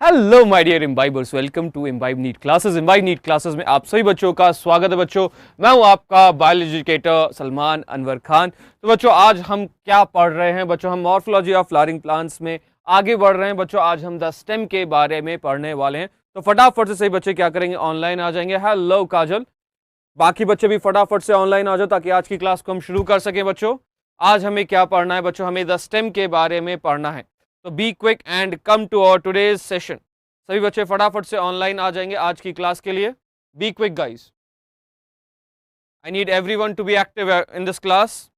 Hello my dear imbibers, welcome to Imbibe NEET classes. Imbibe NEET classes में आप सभी बच्चों का स्वागत है। बच्चों, मैं हूं आपका बायोलॉजी एजुकेटर सलमान अनवर खान। तो बच्चों, आज हम क्या पढ़ रहे हैं? बच्चों, हम मॉर्फोलॉजी ऑफ फ्लावरिंग प्लांट्स में आगे बढ़ रहे हैं। बच्चों, आज हम द स्टेम के बारे में पढ़ने वाले हैं। तो फटाफट से सही बच्चे क्या करेंगे, ऑनलाइन आ जाएंगे। हेलो काजल, बाकी बच्चे भी फटाफट से ऑनलाइन आ जाओ ताकि आज की क्लास को हम शुरू कर सकें। बच्चों, आज हमें क्या पढ़ना है? बच्चों, हमें द स्टेम के बारे में पढ़ना है। तो be quick and come to our today's session. सभी बच्चे फटाफट से ऑनलाइन आ जाएंगे आज की क्लास के लिए। Be quick guys, I need everyone to be active in this class.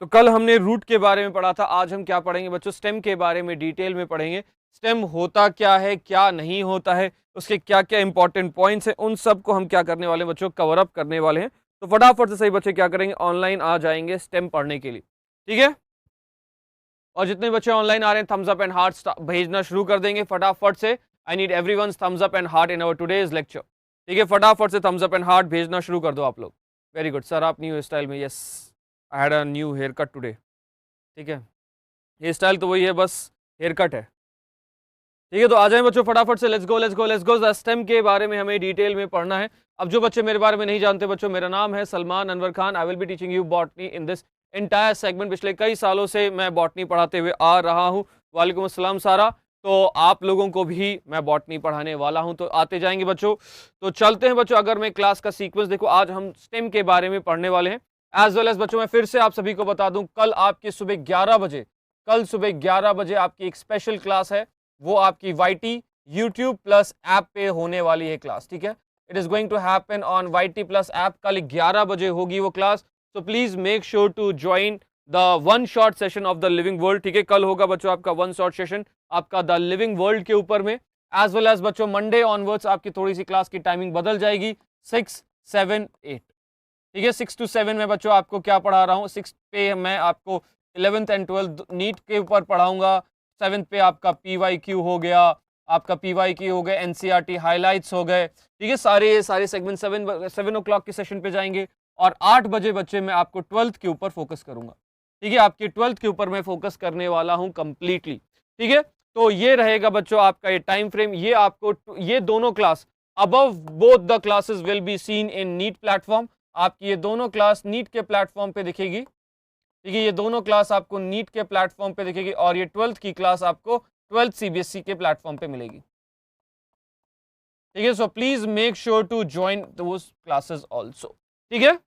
तो कल हमने रूट के बारे में पढ़ा था, आज हम क्या पढ़ेंगे बच्चों? स्टेम के बारे में डिटेल में पढ़ेंगे। स्टेम होता क्या है, क्या नहीं होता है, उसके क्या क्या इंपॉर्टेंट पॉइंट्स हैं, उन सब को हम क्या करने वाले हैं बच्चों? कवर अप करने वाले हैं। तो फटाफट से सही बच्चे क्या करेंगे, ऑनलाइन आ जाएंगे स्टेम पढ़ने के लिए। ठीक है, और जितने बच्चे ऑनलाइन आ रहे हैं थम्स अप एंड हार्ट भेजना शुरू कर देंगे फटाफट से। I need everyone's thumbs up and heart in our today's lecture. ठीक है, फटाफट से थम्स अप एंड हार्ट भेजना शुरू कर दो आप लोग। वेरी गुड सर, आप न्यू हेयर स्टाइल में। Yes, I had a new haircut today. ठीक है, हेयर स्टाइल तो वही है, बस हेयर कट है। ठीक है, तो आ जाए बच्चों फटाफट से। Let's go let's go let's go. Stem के बारे में हमें डिटेल में पढ़ना है। अब जो बच्चे मेरे बारे में नहीं जानते बच्चों, मेरा नाम है Salman Anwar Khan. I will be teaching you botany in this entire segment. पिछले कई सालों से मैं बॉटनी पढ़ाते हुए आ रहा हूँ। वालेकुम अस्सलाम सारा। तो आप लोगों को भी मैं बॉटनी पढ़ाने वाला हूं, तो आते जाएंगे बच्चों। तो चलते हैं बच्चों। अगर मैं क्लास का सीक्वेंस देखो, आज हम स्टेम के बारे में पढ़ने वाले हैं। एज वेल एज बच्चों, मैं फिर से आप सभी को बता दूं, कल आपकी सुबह 11 बजे, कल सुबह 11 बजे आपकी एक स्पेशल क्लास है। वो आपकी वाईटी यूट्यूब प्लस ऐप पे होने वाली है क्लास। ठीक है, it is going to happen on YT plus app. कल 11 बजे होगी वो क्लास। तो please make sure to join the one short session of the living world. ठीक है, कल होगा बच्चों आपका वन शॉर्ट सेशन आपका द लिविंग वर्ल्ड के ऊपर में। एज वेल एज बच्चों, मंडे ऑनवर्ड्स आपकी थोड़ी सी क्लास की टाइमिंग बदल जाएगी, 6, 7, 8। ठीक है, 6 to 7 में बच्चों आपको क्या पढ़ा रहा हूँ? 6 पे मैं आपको 11th एंड 12th नीट के ऊपर पढ़ाऊंगा। 7th पे आपका PYQ हो गया, आपका PYQ हो गए, NCERT हाइलाइट्स हो गए। ठीक है, सारे सेगमेंट 7 o'clock के सेशन पे जाएंगे। और 8 बजे बच्चे मैं आपको 12th के ऊपर फोकस करूंगा। ठीक है, आपकी 12th के ऊपर मैं फोकस करने वाला हूं कंप्लीटली। ठीक है, तो ये रहेगा बच्चों आपका ये टाइम फ्रेम। ये आपको ये दोनों class above both the classes will be seen in NEET platform. आपकी ये दोनों क्लास नीट के प्लेटफॉर्म पे दिखेगी। ठीक है, ये दोनों क्लास आपको नीट के प्लेटफॉर्म पे दिखेगी, और ये 12th की क्लास आपको 12th CBSE के प्लेटफॉर्म पे मिलेगी। ठीक है, so please make sure to join those classes also. ठीक है,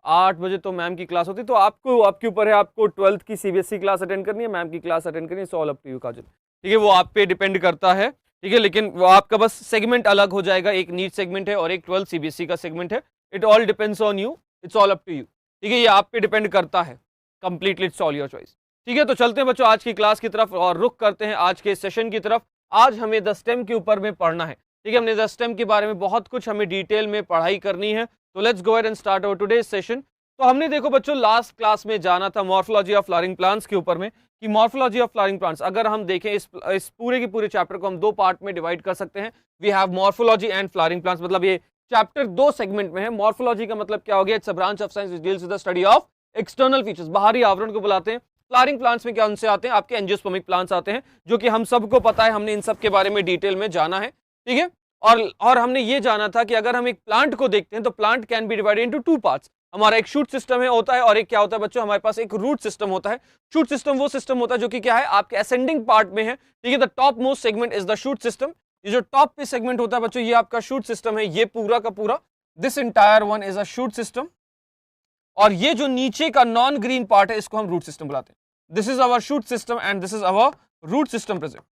8 बजे तो मैम की क्लास होती है, तो आपको आपके ऊपर है, आपको 12th की CBSE क्लास अटेंड करनी है, मैम की क्लास अटेंड करनी है। It's all up to you Kajal. ठीक है, वो आप पे डिपेंड करता है। ठीक है, लेकिन वो आपका बस सेगमेंट अलग हो जाएगा, एक नीट सेगमेंट है और एक 12th CBSE का सेगमेंट है। It all depends on you, it's all up to you. ठीक है, ये आप पे डिपेंड करता है completely, it's all your choice. ठीक है, तो चलते हैं बच्चों आज की क्लास की तरफ और रुख करते हैं आज के सेशन की तरफ। आज हमें द स्टेम के ऊपर में पढ़ना है। ठीक है, हमने द स्टेम के बारे में बहुत कुछ हमें डिटेल में पढ़ाई करनी है। तो let's go ahead and start our today's session. तो हमने देखो बच्चों लास्ट क्लास में जाना था मॉर्फोलॉजी ऑफ फ्लावरिंग प्लांट्स के ऊपर में, कि मॉर्फोलॉजी ऑफ फ्लावरिंग प्लांट्स, अगर हम देखें इस पूरे के पूरे चैप्टर को हम दो पार्ट में डिवाइड कर सकते हैं। We have morphology and flowering plants, मतलब ये चैप्टर दो सेगमेंट में है। मॉर्फोलॉजी का मतलब क्या हो गया? It's a branch of science which deals with the study of external features, बाहरी आवरण को बुलाते हैं। फ्लावरिंग प्लांट्स में क्या उनसे आते हैं? आपके एंजियोस्पर्मिक प्लांट्स आते हैं, जो कि हम सबको पता है, हमने इन सब के बारे में डिटेल में जाना है। ठीक है, और हमने ये जाना था कि अगर हम एक प्लांट को देखते हैं तो plant can be divided into two parts. हमारा एक शूट सिस्टम है होता है, और एक क्या होता है बच्चों? हमारे पास एक रूट सिस्टम होता है। शूट सिस्टम वो सिस्टम होता है जो कि क्या है? आपके असेंडिंग पार्ट में है। ठीक है, the top most segment is the shoot system. ये जो टॉप पे सेगमेंट होता है बच्चों, ये आपका शूट सिस्टम है। ये पूरा का पूरा, this entire one is a shoot system. और ये जो नीचे का नॉन ग्रीन पार्ट है, इसको हम रूट सिस्टम बुलाते हैं। This is our shoot system and this is our root system present.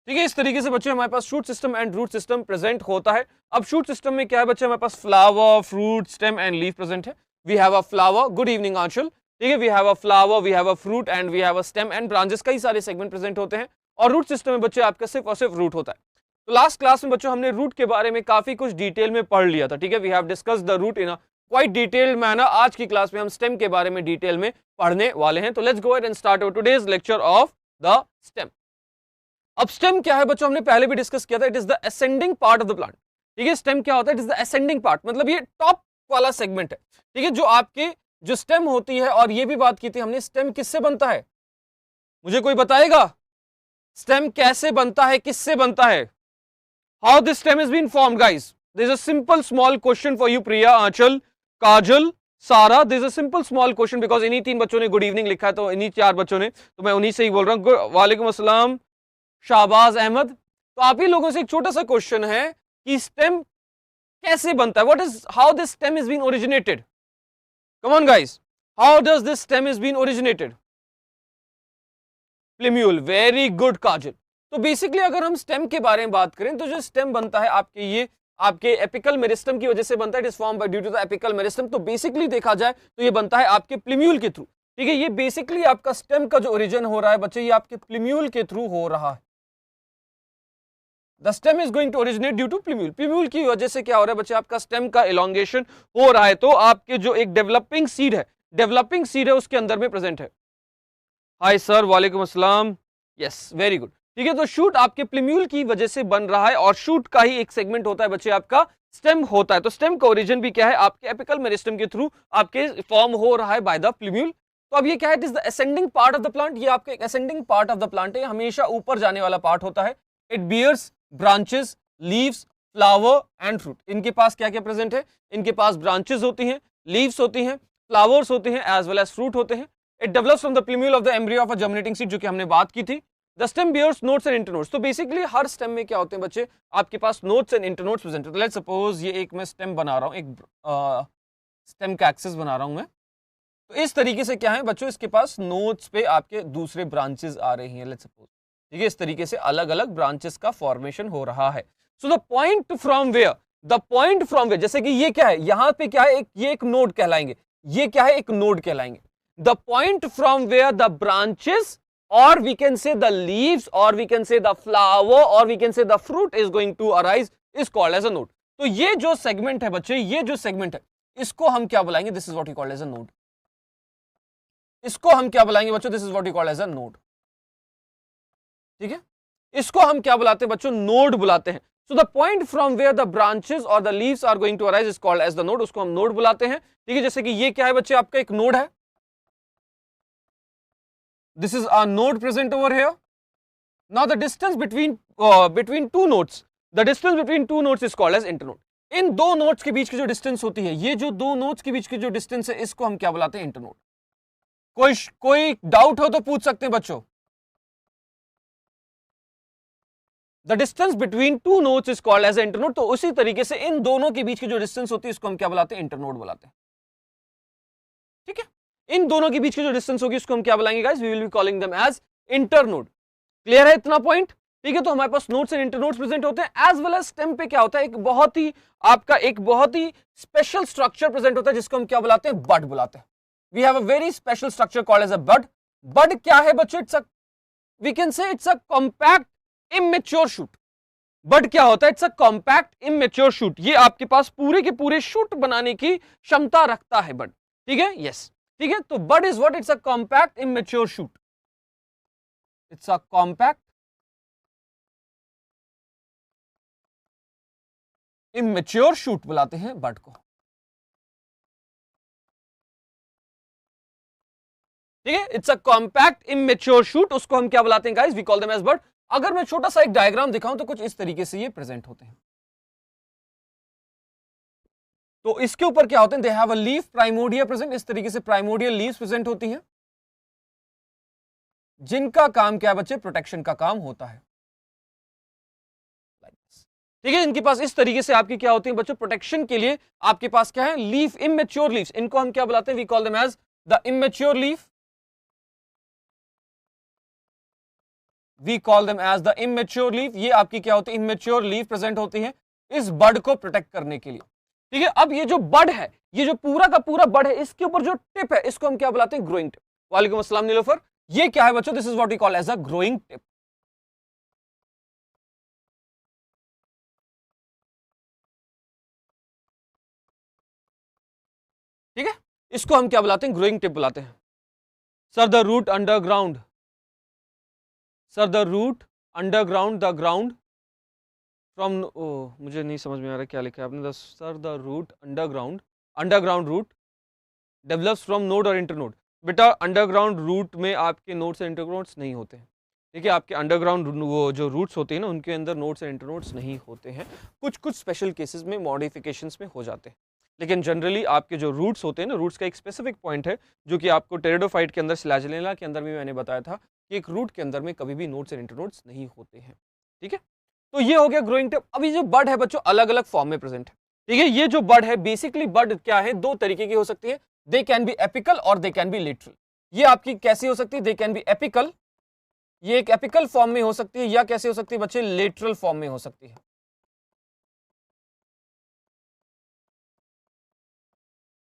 ठीक है, इस तरीके से बच्चे हमारे पास shoot system and root system present होता है। अब शूट सिस्टम में क्या है बच्चे? हमारे पास flower, fruit, stem and leaf present है। We have a flower, good evening Aanchal. ठीक है, we have a flower, we have a fruit and we have a stem and branches, कई सारे सेगमेंट प्रेजेंट होते हैं। और रूट सिस्टम में बच्चे आपका सिर्फ और सिर्फ रूट होता है। तो लास्ट क्लास में बच्चों हमने रूट के बारे में काफी कुछ डिटेल में पढ़ लिया था। ठीक है, we have discussed the root in a quite detailed manner. आज की क्लास में हम स्टेम के बारे में डिटेल में पढ़ने वाले हैं। तो let's go ahead and start our today's lecture of the stem. अब स्टेम क्या है बच्चों? हमने पहले भी डिस्कस किया था, it is the ascending part of the plant. ठीक है, स्टेम क्या होता है? It is the ascending part, मतलब ये टॉप वाला सेगमेंट है। ठीक है, जो आपके जो स्टेम होती है, और ये भी बात की थी हमने, स्टेम किससे बनता है? मुझे कोई बताएगा स्टेम कैसे बनता है, किससे बनता है? How this stem is been form guys? This is a simple small question for you Priya, Aanchal, Kajal, Sara. This is a simple small question because इन्हीं 3 बच्चों ने गुड इवनिंग लिखा है, तो इन्हीं 4 बच्चों ने, तो मैं उन्हीं से ही बोल रहा हूँ। वालेकुम अस्सलाम शाहबाज अहमद। तो आप ही लोगों से एक छोटा सा क्वेश्चन है कि स्टेम कैसे बनता है, what is how this stem is been originated? Come on guys, how does this stem is been originated? Plumule, very good Kajal. तो बेसिकली अगर हम स्टेम के बारे में बात करें तो जो स्टेम बनता है आपके ये आपके एपिकल मेरिस्टम की वजह से बनता है, it is form by due to the apical meristem. तो बेसिकली देखा जाए तो ये बनता है आपके प्लिम्यूल के थ्रू, ठीक है। ये बेसिकली आपका स्टेम का जो ओरिजिन हो रहा है बच्चे, ये आपके प्लिम्यूल के थ्रू हो रहा है। The stem is going to originate due to plumule. Plumule की वजह से क्या हो रहा है बच्चे, आपका स्टेम का एलोंगेशन हो रहा है, तो आपके जो एक डेवलपिंग सीड है उसके अंदर में प्रेजेंट है। हाय सर, वालेकुम अस्सलाम, यस वेरी गुड, ठीक है। तो शूट आपके प्लिम्यूल की वजह से बन रहा है, और शूट का ही एक सेगमेंट होता है बच्चे आपका स्टेम होता है। तो स्टेम का ओरिजिन भी क्या है, आपके एपिकल मेरिस्टम के थ्रू आपके फॉर्म हो रहा है बाय द प्लिम्यूल। तो अब ये क्या है, it is the ascending part of the plant. ये आपका एक ascending part of the plant है, हमेशा ऊपर जाने वाला पार्ट होता है। It bears branches, leaves, flower and fruit. इनके पास क्या क्या प्रेजेंट है, इनके पास ब्रांचेस होती हैं, लीव्स होती हैं, फ्लावर्स होते हैं, एज वेल एज फ्रूट होते हैं। It develops from the plumule of the embryo of a germinating seed, जो कि हमने बात की थी। The stem bears nodes and internodes. तो बेसिकली हर स्टेम में क्या होते हैं बच्चे, आपके पास नोड्स एंड इंटरनोड्स प्रेजेंट है। लेट्स सपोज ये एक मैं स्टेम बना रहा हूं, एक स्टेम का एक्सेस बना रहा हूं मैं। तो इस तरीके से क्या है बच्चों, इसके पास नोड्स पे आपके दूसरे ब्रांचेस आ रही हैं, लेट्स सपोज, ठीक है। इस तरीके से अलग अलग ब्रांचेस का फॉर्मेशन हो रहा है। So the point from where, जैसे कि ये क्या है, यहां पे क्या है, ये एक नोड कहलाएंगे, ये क्या है, एक नोड कहलाएंगे। The point from where the branches, or we can say the leaves, or we can say the flower, or we can say the fruit is going to arise is called as a node। तो ये जो segment है बच्चे, ये जो segment है, इसको हम क्या बुलाएंगे, this is what you called as a node. इसको हम क्या बुलाएंगे बच्चों, this is what you called as a node, ठीक है। इसको हम क्या बुलाते हैं बच्चों, नोड बुलाते हैं। So the point from where the branches और the leaves are going to arise is called as the node, उसको हम नोड बुलाते हैं, ठीक है। जैसे कि ये क्या है बच्चे, आपका एक नोड है, this is a node present over here। now the distance between two nodes, the distance between two nodes is called as internode। इन दो नोड्स के बीच की जो डिस्टेंस होती है, ये जो दो नोड्स के बीच की जो डिस्टेंस है, इसको हम क्या बुलाते हैं, इंटरनोड। कोई डाउट हो तो पूछ सकते हैं बच्चों। The distance between two nodes is called as internode. तो उसी तरीके से इन दोनों के बीच की जो डिस्टेंस होती है, इसको हम क्या बुलाते हैं, इंटरनोड बुलाते हैं, ठीक है। इन दोनों के बीच की जो डिस्टेंस होगी, उसको हम क्या बुलाएंगे guys, we will be calling them as internode. Clear है इतना पॉइंट, ठीक है। तो हमारे पास नोड्स एंड इंटरनोड्स प्रेजेंट होते हैं, एज वेल एज स्टेम पे क्या होता है, एक बहुत ही स्पेशल स्ट्रक्चर प्रेजेंट होता है, जिसको हम क्या बुलाते हैं, बड बुलाते हैं। We have a very special structure called as a bud. Bud क्या है बच्चों, it's a, we can say it's a compact immature shoot. Bud क्या होता है, it's a compact immature shoot. ये आपके पास पूरे के पूरे शूट बनाने की क्षमता रखता है बड, ठीक है, यस, ठीक है। तो bud is what, it's a compact immature shoot, it's a compact immature shoot बुलाते हैं बड को, ठीक है। It's a compact immature shoot, उसको हम क्या बुलाते हैं guys, we call them as bud. अगर मैं छोटा सा एक डायग्राम दिखाऊं तो कुछ इस तरीके से ये प्रेजेंट होते हैं। तो इसके ऊपर क्या होते हैं, दे have a leaf primordia present. इस तरीके से प्राइमोडियल लीव्स प्रेजेंट होती हैं, जिनका काम क्या है बच्चे, प्रोटेक्शन का काम होता है, ठीक है। इनके पास इस तरीके से आपकी क्या होती है बच्चों, प्रोटेक्शन के लिए आपके पास क्या है, लीफ, इमेच्योर लीव्स। इनको हम क्या बुलाते हैं, we call them as the immature leaf, we call them as the immature leaf. ये आपकी क्या होती है, इमेच्योर लीफ प्रेजेंट होती है इस बड को प्रोटेक्ट करने के लिए, ठीक है। अब ये जो बड है, ये जो पूरा का पूरा बड है, इसके ऊपर जो टिप है, इसको हम क्या बुलाते हैं, ग्रोइंग टिप। वालेकुम अस्सलाम नीलोफर, ये क्या है बच्चों, this is what we call as a growing tip, ठीक है। इसको हम क्या बुलाते हैं, ग्रोइंग टिप बुलाते हैं। Sir the root underground, sir the root underground, the ground from, ओ मुझे नहीं समझ में आ रहा क्या लिखा है आपने, sir the root underground, underground root develops from node और इंटरनोड। बेटा अंडरग्राउंड रूट में आपके नोड्स एंड इंटरनोड्स नहीं होते हैं। देखिए आपके अंडरग्राउंड वो जो रूट्स होते हैं ना उनके अंदर नोड्स एंड इंटरनोड्स नहीं होते हैं, कुछ कुछ स्पेशल केसेस में मॉडिफिकेशंस में हो जाते हैं, लेकिन जनरली आपके जो रूट्स होते हैं ना, रूट्स का एक स्पेसिफिक पॉइंट है जो कि आपको टेरिडोफाइट के अंदर, फ्लैजेलेला के अंदर भी मैंने बताया था कि एक रूट के अंदर में कभी भी नोड्स एंड इंटरनोड्स नहीं होते हैं। ठीक है, तो ये हो गया ग्रोइंग टिप। अभी जो बड है बच्चों अलग अलग फॉर्म में प्रेजेंट है। ठीक है, ये जो बड है बेसिकली बड क्या है, दो तरीके की हो सकती है, दे कैन बी एपिकल और दे कैन बी लेटरल। ये आपकी कैसी हो सकती है, दे कैन बी एपिकल, ये एक एपिकल फॉर्म में हो सकती है, या कैसे हो सकती है बच्चे, लेटरल फॉर्म में हो सकती है।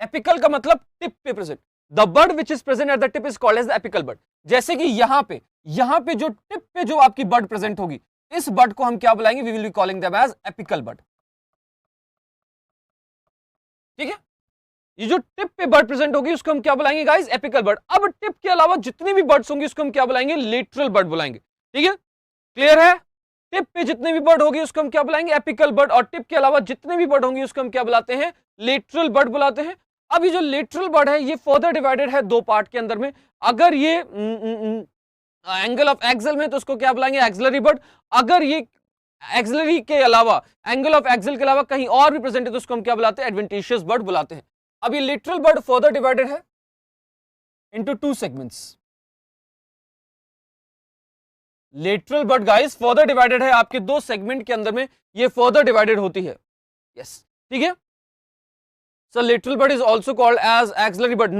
एपिकल का मतलब टिप पे present, the bud which is present at the tip is called as the apical bud. जैसे कि यहां पे जो टिप पे जो आपकी बर्ड प्रेजेंट होगी, इस बर्ड को हम क्या बुलाएंगे, we will be calling them as apical bud. ठीक है, ये जो टिप पे बर्ड प्रेजेंट होगी उसको हम क्या बुलाएंगे गाइस, एपिकल बर्ड। अब टिप के अलावा जितनी भी बर्ड्स होंगी उसको हम क्या बुलाएंगे, लेटरल बर्ड बुलाएंगे। ठीक है, क्लियर है, टिप पे जितने भी बर्ड होगी उसको हम क्या बुलाएंगे, एपिकल बर्ड, और टिप के अलावा जितने भी बर्ड होंगी उसको हम क्या बुलाते हैं, लेटरल बर्ड बुलाते हैं। अब ये जो लेटरल बर्ड है ये फर्दर डिवाइडेड है दो पार्ट के अंदर में। अगर ये एंगल ऑफ एक्सल में तो उसको क्या बुलाएंगे, एक्सिलरी बर्ड। अगर ये एक्सिलरी के अलावा, एंगल ऑफ एक्सल के अलावा कहीं और भी प्रेजेंट है तो उसको हम क्या बुलाते हैं, एडवेंटिशियस बर्ड बुलाते हैं। अब ये लिटरल बर्ड फर्दर डिवाइडेड है into two segments. Lateral bird guys further divided है आपके दो सेगमेंट के अंदर में, ये फर्दर डिवाइडेड होती है। यस, ठीक है, so lateral bud is also called as axillary bud.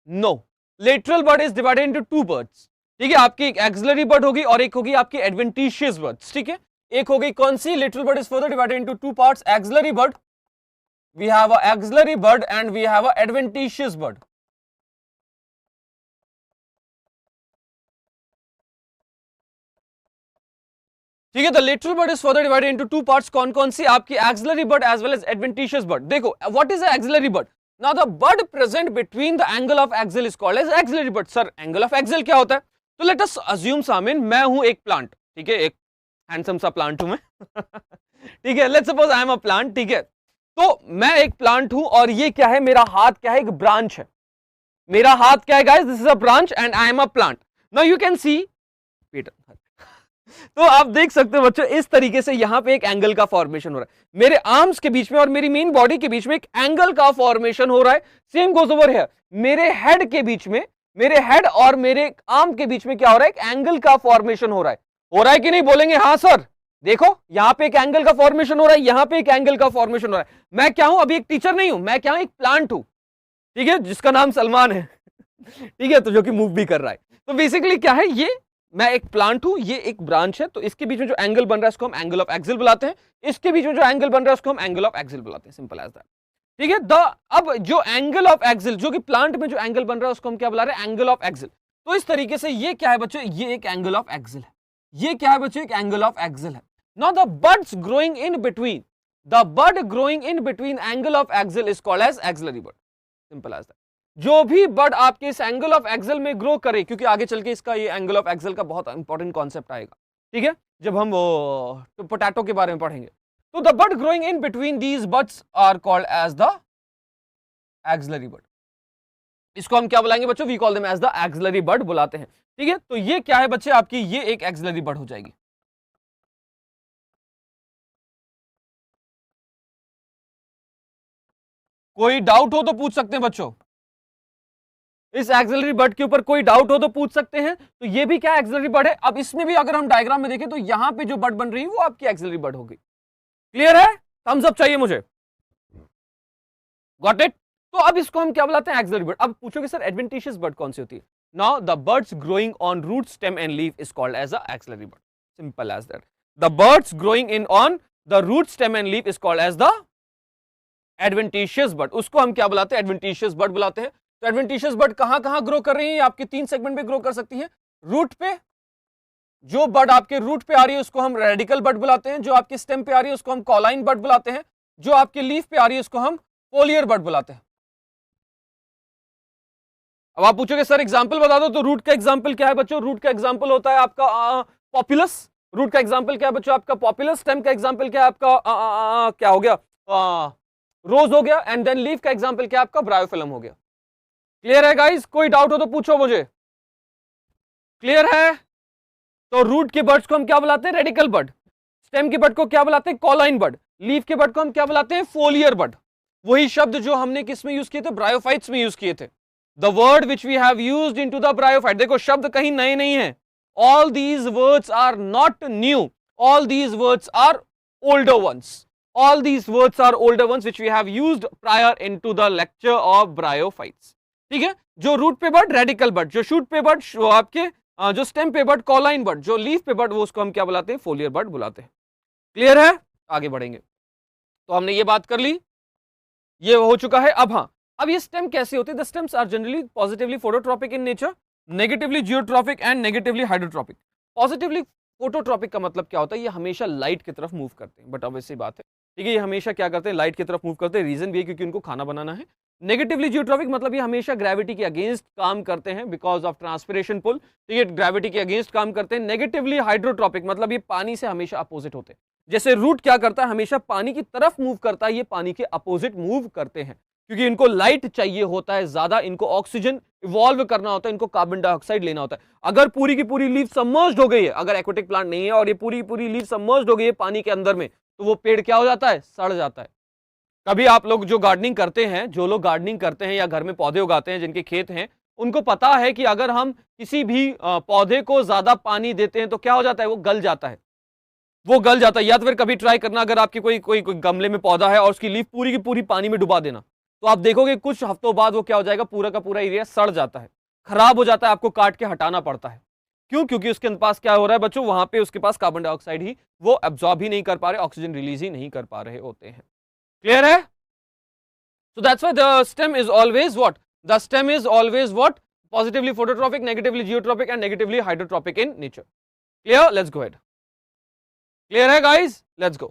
No, lateral bud is divided into two buds. ठीक है, आपकी एक एक्सिलरी बर्ड होगी और एक होगी आपकी एडवेंटिशियस बर्ड्स। ठीक है, एक होगी कौन सी, lateral bud is further divided into two parts, axillary bud, we have a auxiliary bird and we have a adventitious bird. ठीक है, the lateral bird is further divided into two parts, कौन कौन सी, आपकी auxiliary bird as well as adventitious bird। देखो what is the auxiliary bird, now the bird present between the angle of axle is called as auxiliary bird। sir angle of axle क्या होता है, तो let us assume सामिन मैं हूं एक plant, ठीक है, एक हैंडसम सा प्लांट हूं मैं ठीक है, let's suppose I am a plant. ठीक है, तो मैं एक प्लांट हूं और ये क्या है, मेरा हाथ क्या है, एक ब्रांच है, मेरा हाथ क्या है guys, this is a branch and I am a plant. Now you can see तो आप देख सकते हो बच्चों इस तरीके से यहां पे एक एंगल का फॉर्मेशन हो रहा है, मेरे आर्म्स के बीच में और मेरी मेन बॉडी के बीच में एक एंगल का फॉर्मेशन हो रहा है। सेम गोज ओवर हियर, मेरे हेड के बीच में, मेरे हेड और मेरे आर्म के बीच में क्या हो रहा है, एक एंगल का फॉर्मेशन हो रहा है कि नहीं, बोलेंगे हाँ सर। देखो यहां पे एक एंगल का फॉर्मेशन हो रहा है, यहां पे एक एंगल का फॉर्मेशन हो रहा है। मैं क्या हूं, अभी एक टीचर नहीं हूं, मैं क्या हूं, एक प्लांट हूं, ठीक है, जिसका नाम सलमान है ठीक है, तो जो कि मूव भी कर रहा है। तो बेसिकली क्या है, ये मैं एक प्लांट हूं, ये एक ब्रांच है, तो इसके बीच में जो एंगल बन रहा है उसको हम एंगल ऑफ एक्सिल बुलाते हैं, इसके बीच में जो एंगल बन रहा है उसको हम एंगल ऑफ एक्सिल बुलाते हैं, सिंपल एज दैट। ठीक है, अब जो एंगल ऑफ एक्सिल, जो कि प्लांट में जो एंगल बन रहा है उसको हम क्या बुला रहे हैं, एंगल ऑफ एक्सिल। तो इस तरीके से ये क्या है बच्चों, ये एक एंगल ऑफ एक्सिल है, ये क्या है बच्चों, एक एंगल ऑफ एक्सिल है। Now the buds growing in between, the bud growing in between angle of axil is called as axillary bud, simple as that। जो भी बड आपके इस एंगल ऑफ एक्सिल में ग्रो करे, क्योंकि आगे चल के इसका ये एंगल ऑफ एक्सिल का बहुत इंपॉर्टेंट कॉन्सेप्ट आएगा, ठीक है, जब हम वो पोटैटो के बारे में पढ़ेंगे। तो the bud growing in between these buds are called as the axillary bud. इसको हम क्या बुलाएंगे बच्चों, we call them as the axillary bud बुलाते हैं। ठीक है, तो ये क्या है बच्चे आपकी, ये एक एक्सिलरी बड हो जाएगी। कोई डाउट हो तो पूछ सकते हैं बच्चों, इस एक्सिलरी बड के ऊपर कोई डाउट हो तो पूछ सकते हैं। तो ये भी क्या एक्सिलरी बड है। अब इसमें भी अगर हम डायग्राम में देखें तो यहां पे जो बड बन रही है वो आपकी एक्सिलरी बड होगी। क्लियर है, थम्स अप चाहिए मुझे, गॉट इट। तो अब इसको हम क्या बुलाते हैं, एक्सिलरी बड। अब पूछोगे सर एडवेंटिशियस बड कौन सी होती है। Now the buds growing on root stem and leaf is called as a axillary bud, simple as that. The buds growing in on the root stem and leaf is called as the adventitious bud, उसको हम क्या बुलाते हैं, adventitious बड बुलाते हैं। तो adventitious बड कहां कहां ग्रो कर रही है, आपके तीन सेगमेंट में ग्रो कर सकती है। रूट पे, जो बड आपके रूट पे आ रही है उसको हम रेडिकल बड बुलाते हैं, जो आपके स्टेम पे आ रही है उसको हम कॉलाइन बड बुलाते हैं, जो आपके लीफ पे आ रही है उसको हम फोलियर बड बुलाते हैं। अब आप पूछोगे सर एग्जांपल बता दो, तो रूट का एग्जांपल क्या है बच्चों, रूट का एग्जांपल होता है आपका पॉपुलस। रूट का एग्जांपल क्या है बच्चों, आपका पॉपुलस। स्टेम का एग्जांपल क्या है आपका क्या हो गया, रोज हो गया। एंड देन लीफ का एग्जांपल क्या है आपका, ब्रायोफिलम हो गया। क्लियर है गाइस? कोई डाउट हो तो पूछो मुझे। क्लियर है? तो रूट के बर्ड्स को हम क्या बुलाते हैं? Radical bird. स्टेम के बर्ड को क्या बुलाते हैं? कॉलाइन बर्ड। लीफ के बर्ड को हम क्या बुलाते हैं? फोलियर बर्ड। वही शब्द जो हमने किस में यूज किए थे? ब्रायोफाइट्स में यूज किए थे। The word which we have used into the bryophyte, देखो शब्द कहीं नए नहीं है। All these words are not new, all these words are older ones. All these words are older ones which we have used prior into the lecture of bryophytes. ठीक है? जो root पे बर्ड रेडिकल बर्ड, जो shoot पे bird आपके जो stem पे bird कॉलाइन bird, जो लीफ पे बर्ड वो उसको हम क्या बुलाते हैं? फोलियर बर्ड बुलाते हैं। क्लियर है? आगे बढ़ेंगे। तो हमने ये बात कर ली, ये हो चुका है। अब हाँ, अब ये स्टेम कैसे होते हैं? The stems are generally positively phototropic in nature, negatively geotropic and negatively hydrotropic. Positively phototropic का मतलब क्या होता है? ये हमेशा लाइट की तरफ मूव करते हैं, बट अब ऐसी बात है, ठीक है, ये हमेशा क्या करते हैं? लाइट की तरफ मूव करते हैं। रीजन भी है क्योंकि उनको खाना बनाना है। नेगेटिवली जियोट्रॉपिक मतलब ये हमेशा ग्रेविटी के अगेंस्ट काम करते हैं बिकॉज ऑफ ट्रांसपिरेशन पुल, ठीक है, ग्रेविटी के अगेंस्ट काम करते हैं। नेगेटिवली हाइड्रोट्रॉपिक मतलब ये पानी से हमेशा अपोजिट होते हैं। जैसे रूट क्या करता है? हमेशा पानी की तरफ मूव करता है, ये पानी के अपोजिट मूव करते हैं क्योंकि इनको लाइट चाहिए होता है ज्यादा, इनको ऑक्सीजन इवॉल्व करना होता है, इनको कार्बन डाइऑक्साइड लेना होता है। अगर पूरी की पूरी लीफ सबमर्ज्ड हो गई है, अगर एक्वेटिक प्लांट नहीं है और ये पूरी पूरी लीफ सबमर्ज्ड हो गई है पानी के अंदर में, तो वो पेड़ क्या हो जाता है? सड़ जाता है। कभी आप लोग जो गार्डनिंग करते हैं, जो लोग गार्डनिंग करते हैं या घर में पौधे उगाते हैं, जिनके खेत हैं, उनको पता है कि अगर हम किसी भी पौधे को ज्यादा पानी देते हैं तो क्या हो जाता है? वो गल जाता है, वो गल जाता है। या तो फिर कभी ट्राई करना, अगर आपके कोई गमले में पौधा है और उसकी लीफ पूरी की पूरी पानी में डुबा देना, तो आप देखोगे कुछ हफ्तों बाद वो क्या हो जाएगा? पूरा का पूरा एरिया सड़ जाता है, खराब हो जाता है, आपको काट के हटाना पड़ता है। क्यों? क्योंकि उसके पास क्या हो रहा है बच्चों? वहां पे उसके पास कार्बन डाइऑक्साइड ही वो एब्जॉर्ब ही नहीं कर पा रहे, ऑक्सीजन रिलीज ही नहीं कर पा रहे होते हैं। क्लियर है? So that's why the stem is always what? The stem is always what? Positively phototropic, negatively geotropic and negatively hydrotropic in nature. Clear? Let's go ahead. Clear है guys? Let's go.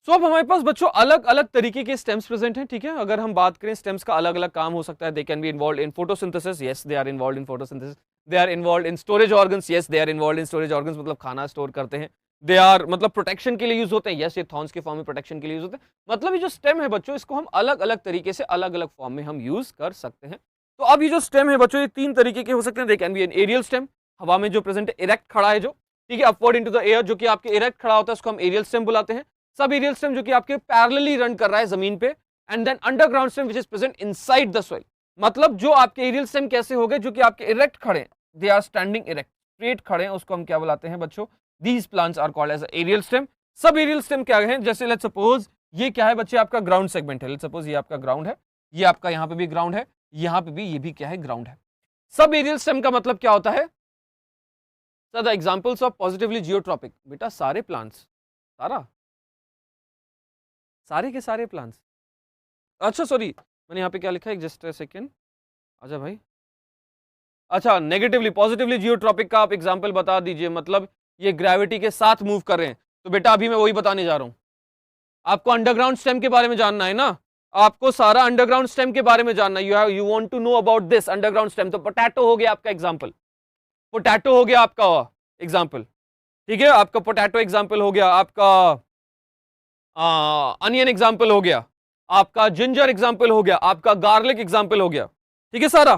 So अब हमारे पास बच्चों अलग अलग तरीके के stems present हैं, ठीक है। अगर हम बात करें स्टेम्स का अलग अलग काम हो सकता है, they can be involve in photosynthesis, yes they are involve in photosynthesis. They are involve in storage organs, yes they are involve in storage organs, मतलब खाना स्टोर करते हैं। दे आर मतलब प्रोटेक्शन के लिए यूज होते हैं, यस ये थॉर्न्स के फॉर्म में प्रोटेक्शन के लिए यूज होते हैं। मतलब ये जो स्टेम है बच्चों, इसको हम अलग अलग तरीके से अलग अलग फॉर्म में हम यूज कर सकते हैं। तो अब ये जो स्टेम है बच्चों, ये तीन तरीके के हो सकते हैं। They can be an aerial stem, हवा में जो प्रेजेंट है, इरेक्ट खड़ा है जो, ठीक है, अपवर्ड इनटू द एयर, जो कि आपके इरेक्ट खड़ा होता है, उसको हम एरियल स्टेम बुलाते हैं। सब एरियल स्टेम जो कि आपके पैरेलली रन कर रहा है जमीन पे, and then underground stem which is present inside the soil. मतलब जो आपके एरियल स्टेम कैसे हो गए? जो कि आपके इरेक्ट खड़े हैं, they are standing erect, straight खड़े हैं, उसको हम क्या बुलाते हैं बच्चों? These plants are called as aerial stem. Sub aerial stem क्या है? जैसे लेट्स सपोज ये क्या है बच्चे? आपका ग्राउंड सेगमेंट है। लेट्स सपोज ये आपका ग्राउंड है, ये आपका यहाँ पे भी ग्राउंड है, यहाँ पे भी ये भी क्या है? ग्राउंड है। सब एरियल स्टेम का मतलब क्या होता है? Sir the examples of positively geotropic, बेटा सारे प्लांट्स, सारे के सारे प्लांट्स। अच्छा सॉरी, मैंने यहाँ पे क्या लिखा है? जस्ट सेकेंड, अच्छा भाई, अच्छा नेगेटिवली पॉजिटिवली जियोट्रॉपिक का आप एग्जांपल बता दीजिए। मतलब ये ग्रेविटी के साथ मूव कर रहे हैं, तो बेटा अभी मैं वही बताने जा रहा हूँ। आपको अंडरग्राउंड स्टेम के बारे में जानना है ना, आपको सारा अंडरग्राउंड स्टेम के बारे में जानना है। You want to know about this underground stem. तो पोटैटो हो गया आपका एग्जांपल, पोटैटो हो गया आपका एग्जांपल, ठीक है, आपका पोटैटो एग्जांपल हो गया, आपका अनियन एग्जांपल हो गया, आपका जिंजर एग्जांपल हो गया, आपका गार्लिक एग्जांपल हो गया, ठीक है सारा,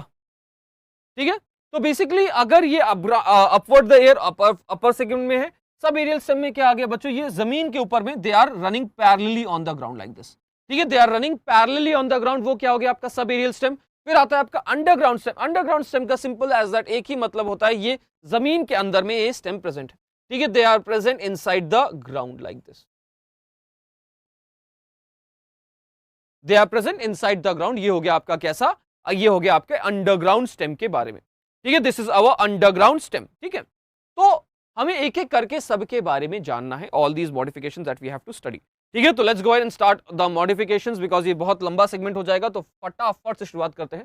ठीक है। तो बेसिकली अगर ये upward the air upper segment में है, सब एरियल स्टेम में क्या आ गया बच्चों? ये जमीन के ऊपर में they are running parallelly on the ground like this, ठीक है, they are running parallelly on the ground. वो क्या हो गया आपका? सब एरियल स्टेम। फिर आता है आपका अंडरग्राउंड स्टेम। अंडरग्राउंड स्टेम का सिंपल एज दैट एक ही मतलब होता है, ये जमीन के अंदर में ये स्टेम प्रेजेंट है, ठीक है, they are present inside the ground like this, they are present inside the ground. ये हो गया आपका कैसा? ये हो गया आपके अंडरग्राउंड स्टेम के बारे में, ठीक है, this is our underground stem, ठीक है। तो हमें एक एक करके सबके बारे में जानना है, all these modifications that we have to study, ठीक है। तो let's go and start the modifications because ये बहुत लंबा सेगमेंट हो जाएगा, तो फटाफट से शुरुआत करते हैं।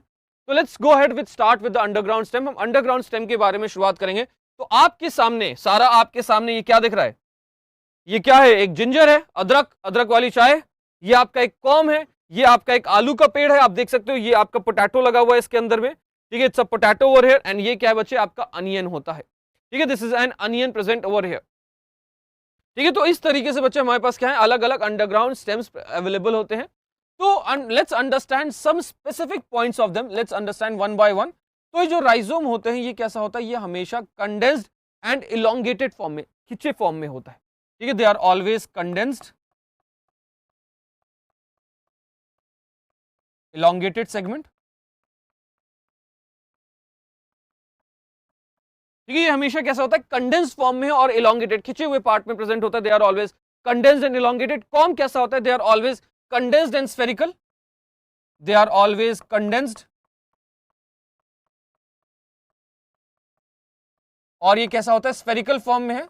तो let's go ahead with start with the underground stem. हम अंडरग्राउंड स्टेम के बारे में शुरुआत करेंगे। तो आपके सामने सारा, आपके सामने ये क्या दिख रहा है? ये क्या है? एक जिंजर है, अदरक, अदरक वाली चाय। ये आपका एक कॉम है, ये आपका एक आलू का पेड़ है, आप देख सकते हो। ये आपका पोटैटो लगा हुआ है इसके अंदर में, ठीक है, it's a potato over here. And ये क्या है बच्चे? आपका अनियन होता है, ठीक है, this is an onion present over here, ठीक है। तो इस तरीके से बच्चे हमारे पास क्या है? अलग अलग अंडरग्राउंड स्टेम्स अवेलेबल होते हैं। तो let's understand some specific points of them, let's understand one by one. तो ये जो राइजोम होते हैं ये कैसा होता है, ये हमेशा कंडेंस्ड एंड इलोंगेटेड फॉर्म में, खिंचे फॉर्म में होता है, ठीक है। They are always condensed, elongated segment, ठीक है। ये हमेशा कैसा होता है, कंडेंस्ड फॉर्म में और इलोंगेटेड, खिंचे हुए पार्ट में प्रेजेंट होता है। They are always condensed and elongated. Corm कैसा होता है, they are always condensed and spherical, they are always condensed, और ये कैसा होता है, स्फेरिकल फॉर्म में है,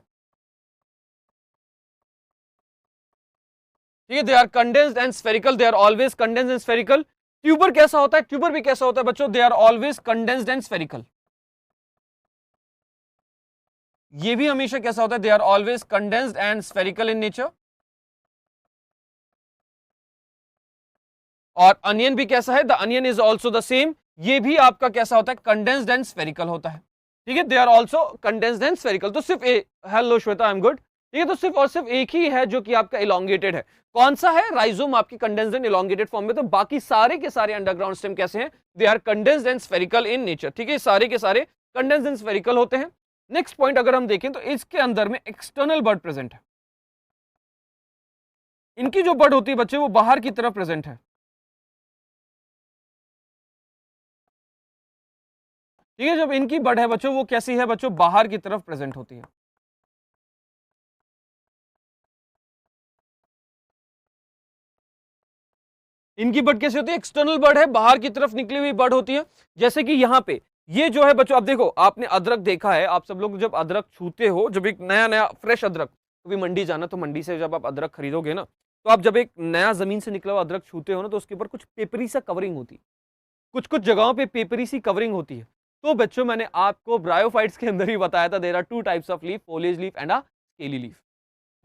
ठीक है। They are condensed and spherical, they are always condensed and spherical. Tuber कैसा होता है, ट्यूबर भी कैसा होता है बच्चों, they are always condensed and spherical. ये भी हमेशा कैसा होता है, they are always condensed and spherical in nature. और अनियन भी कैसा है, the onion is also the same, ये भी आपका कैसा होता है, कंडेंस्ड एंड स्फेरिकल होता है, ठीक है। They are also condensed and spherical. तो सिर्फ hello Shweta, I am good, ठीक है। तो सिर्फ और सिर्फ एक ही है जो कि आपका इलोंगेटेड है, कौन सा है, राइजोम आपकी कंडेंस्ड एंड इलोंगेटेड फॉर्म में। तो बाकी सारे के सारे अंडरग्राउंड स्टेम कैसे हैं, they are condensed and spherical in nature, ठीक है। सारे के सारे कंडेंस्ड एंड स्फेरिकल होते हैं। नेक्स्ट पॉइंट अगर हम देखें तो इसके अंदर में एक्सटर्नल बड प्रेजेंट है। इनकी जो बड होती है बच्चे वो बाहर की तरफ प्रेजेंट है, ठीक है। जब इनकी बड है बच्चों वो कैसी है बच्चों, बाहर की तरफ प्रेजेंट होती है। इनकी बड कैसी होती है, एक्सटर्नल बड है, बाहर की तरफ निकली हुई बड होती है। जैसे कि यहां पे ये जो है बच्चों, आप देखो, आपने अदरक देखा है, आप सब लोग जब अदरक छूते हो, जब एक नया नया फ्रेश अदरक, कभी मंडी जाना तो मंडी से जब आप अदरक खरीदोगे ना, तो आप जब एक नया जमीन से निकला हुआ अदरक छूते हो ना, तो उसके ऊपर कुछ पेपरी सा कवरिंग होती है, कुछ कुछ जगहों पे पेपरी सी कवरिंग होती है। तो बच्चों मैंने आपको ब्रायोफाइट्स के अंदर ही बताया था, there are two types of leaf, foliage leaf and a scaly leaf,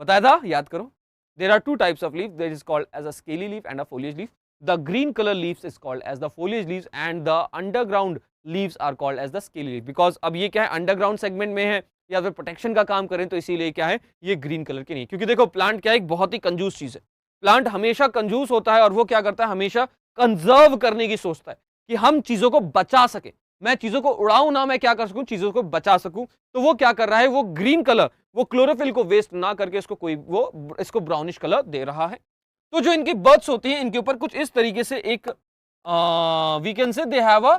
बताया था, याद करो। There are two types of leaf, there is called as a scaly leaf and a foliage leaf. The green color leaves is called as the foliage leaves and the underground leaves are called as the scaly leaf, because अब ये क्या है, underground segment में है या फिर protection का काम करें, तो इसीलिए क्या है, ये ग्रीन कलर की नहीं। क्योंकि देखो प्लांट क्या है, एक बहुत ही कंजूस चीज है, प्लांट हमेशा कंजूस होता है, और वो क्या करता है, हमेशा कंजर्व करने की सोचता है कि हम चीजों को बचा सके, मैं चीजों को उड़ाऊं ना, मैं क्या कर सकूं, चीजों को बचा सकूं। तो वो क्या कर रहा है, वो ग्रीन कलर, वो क्लोरोफिल को वेस्ट ना करके इसको कोई वो इसको ब्राउनिश कलर दे रहा है। तो जो इनकी बर्ड्स होती हैं, इनके ऊपर कुछ इस तरीके से एक we can say they have a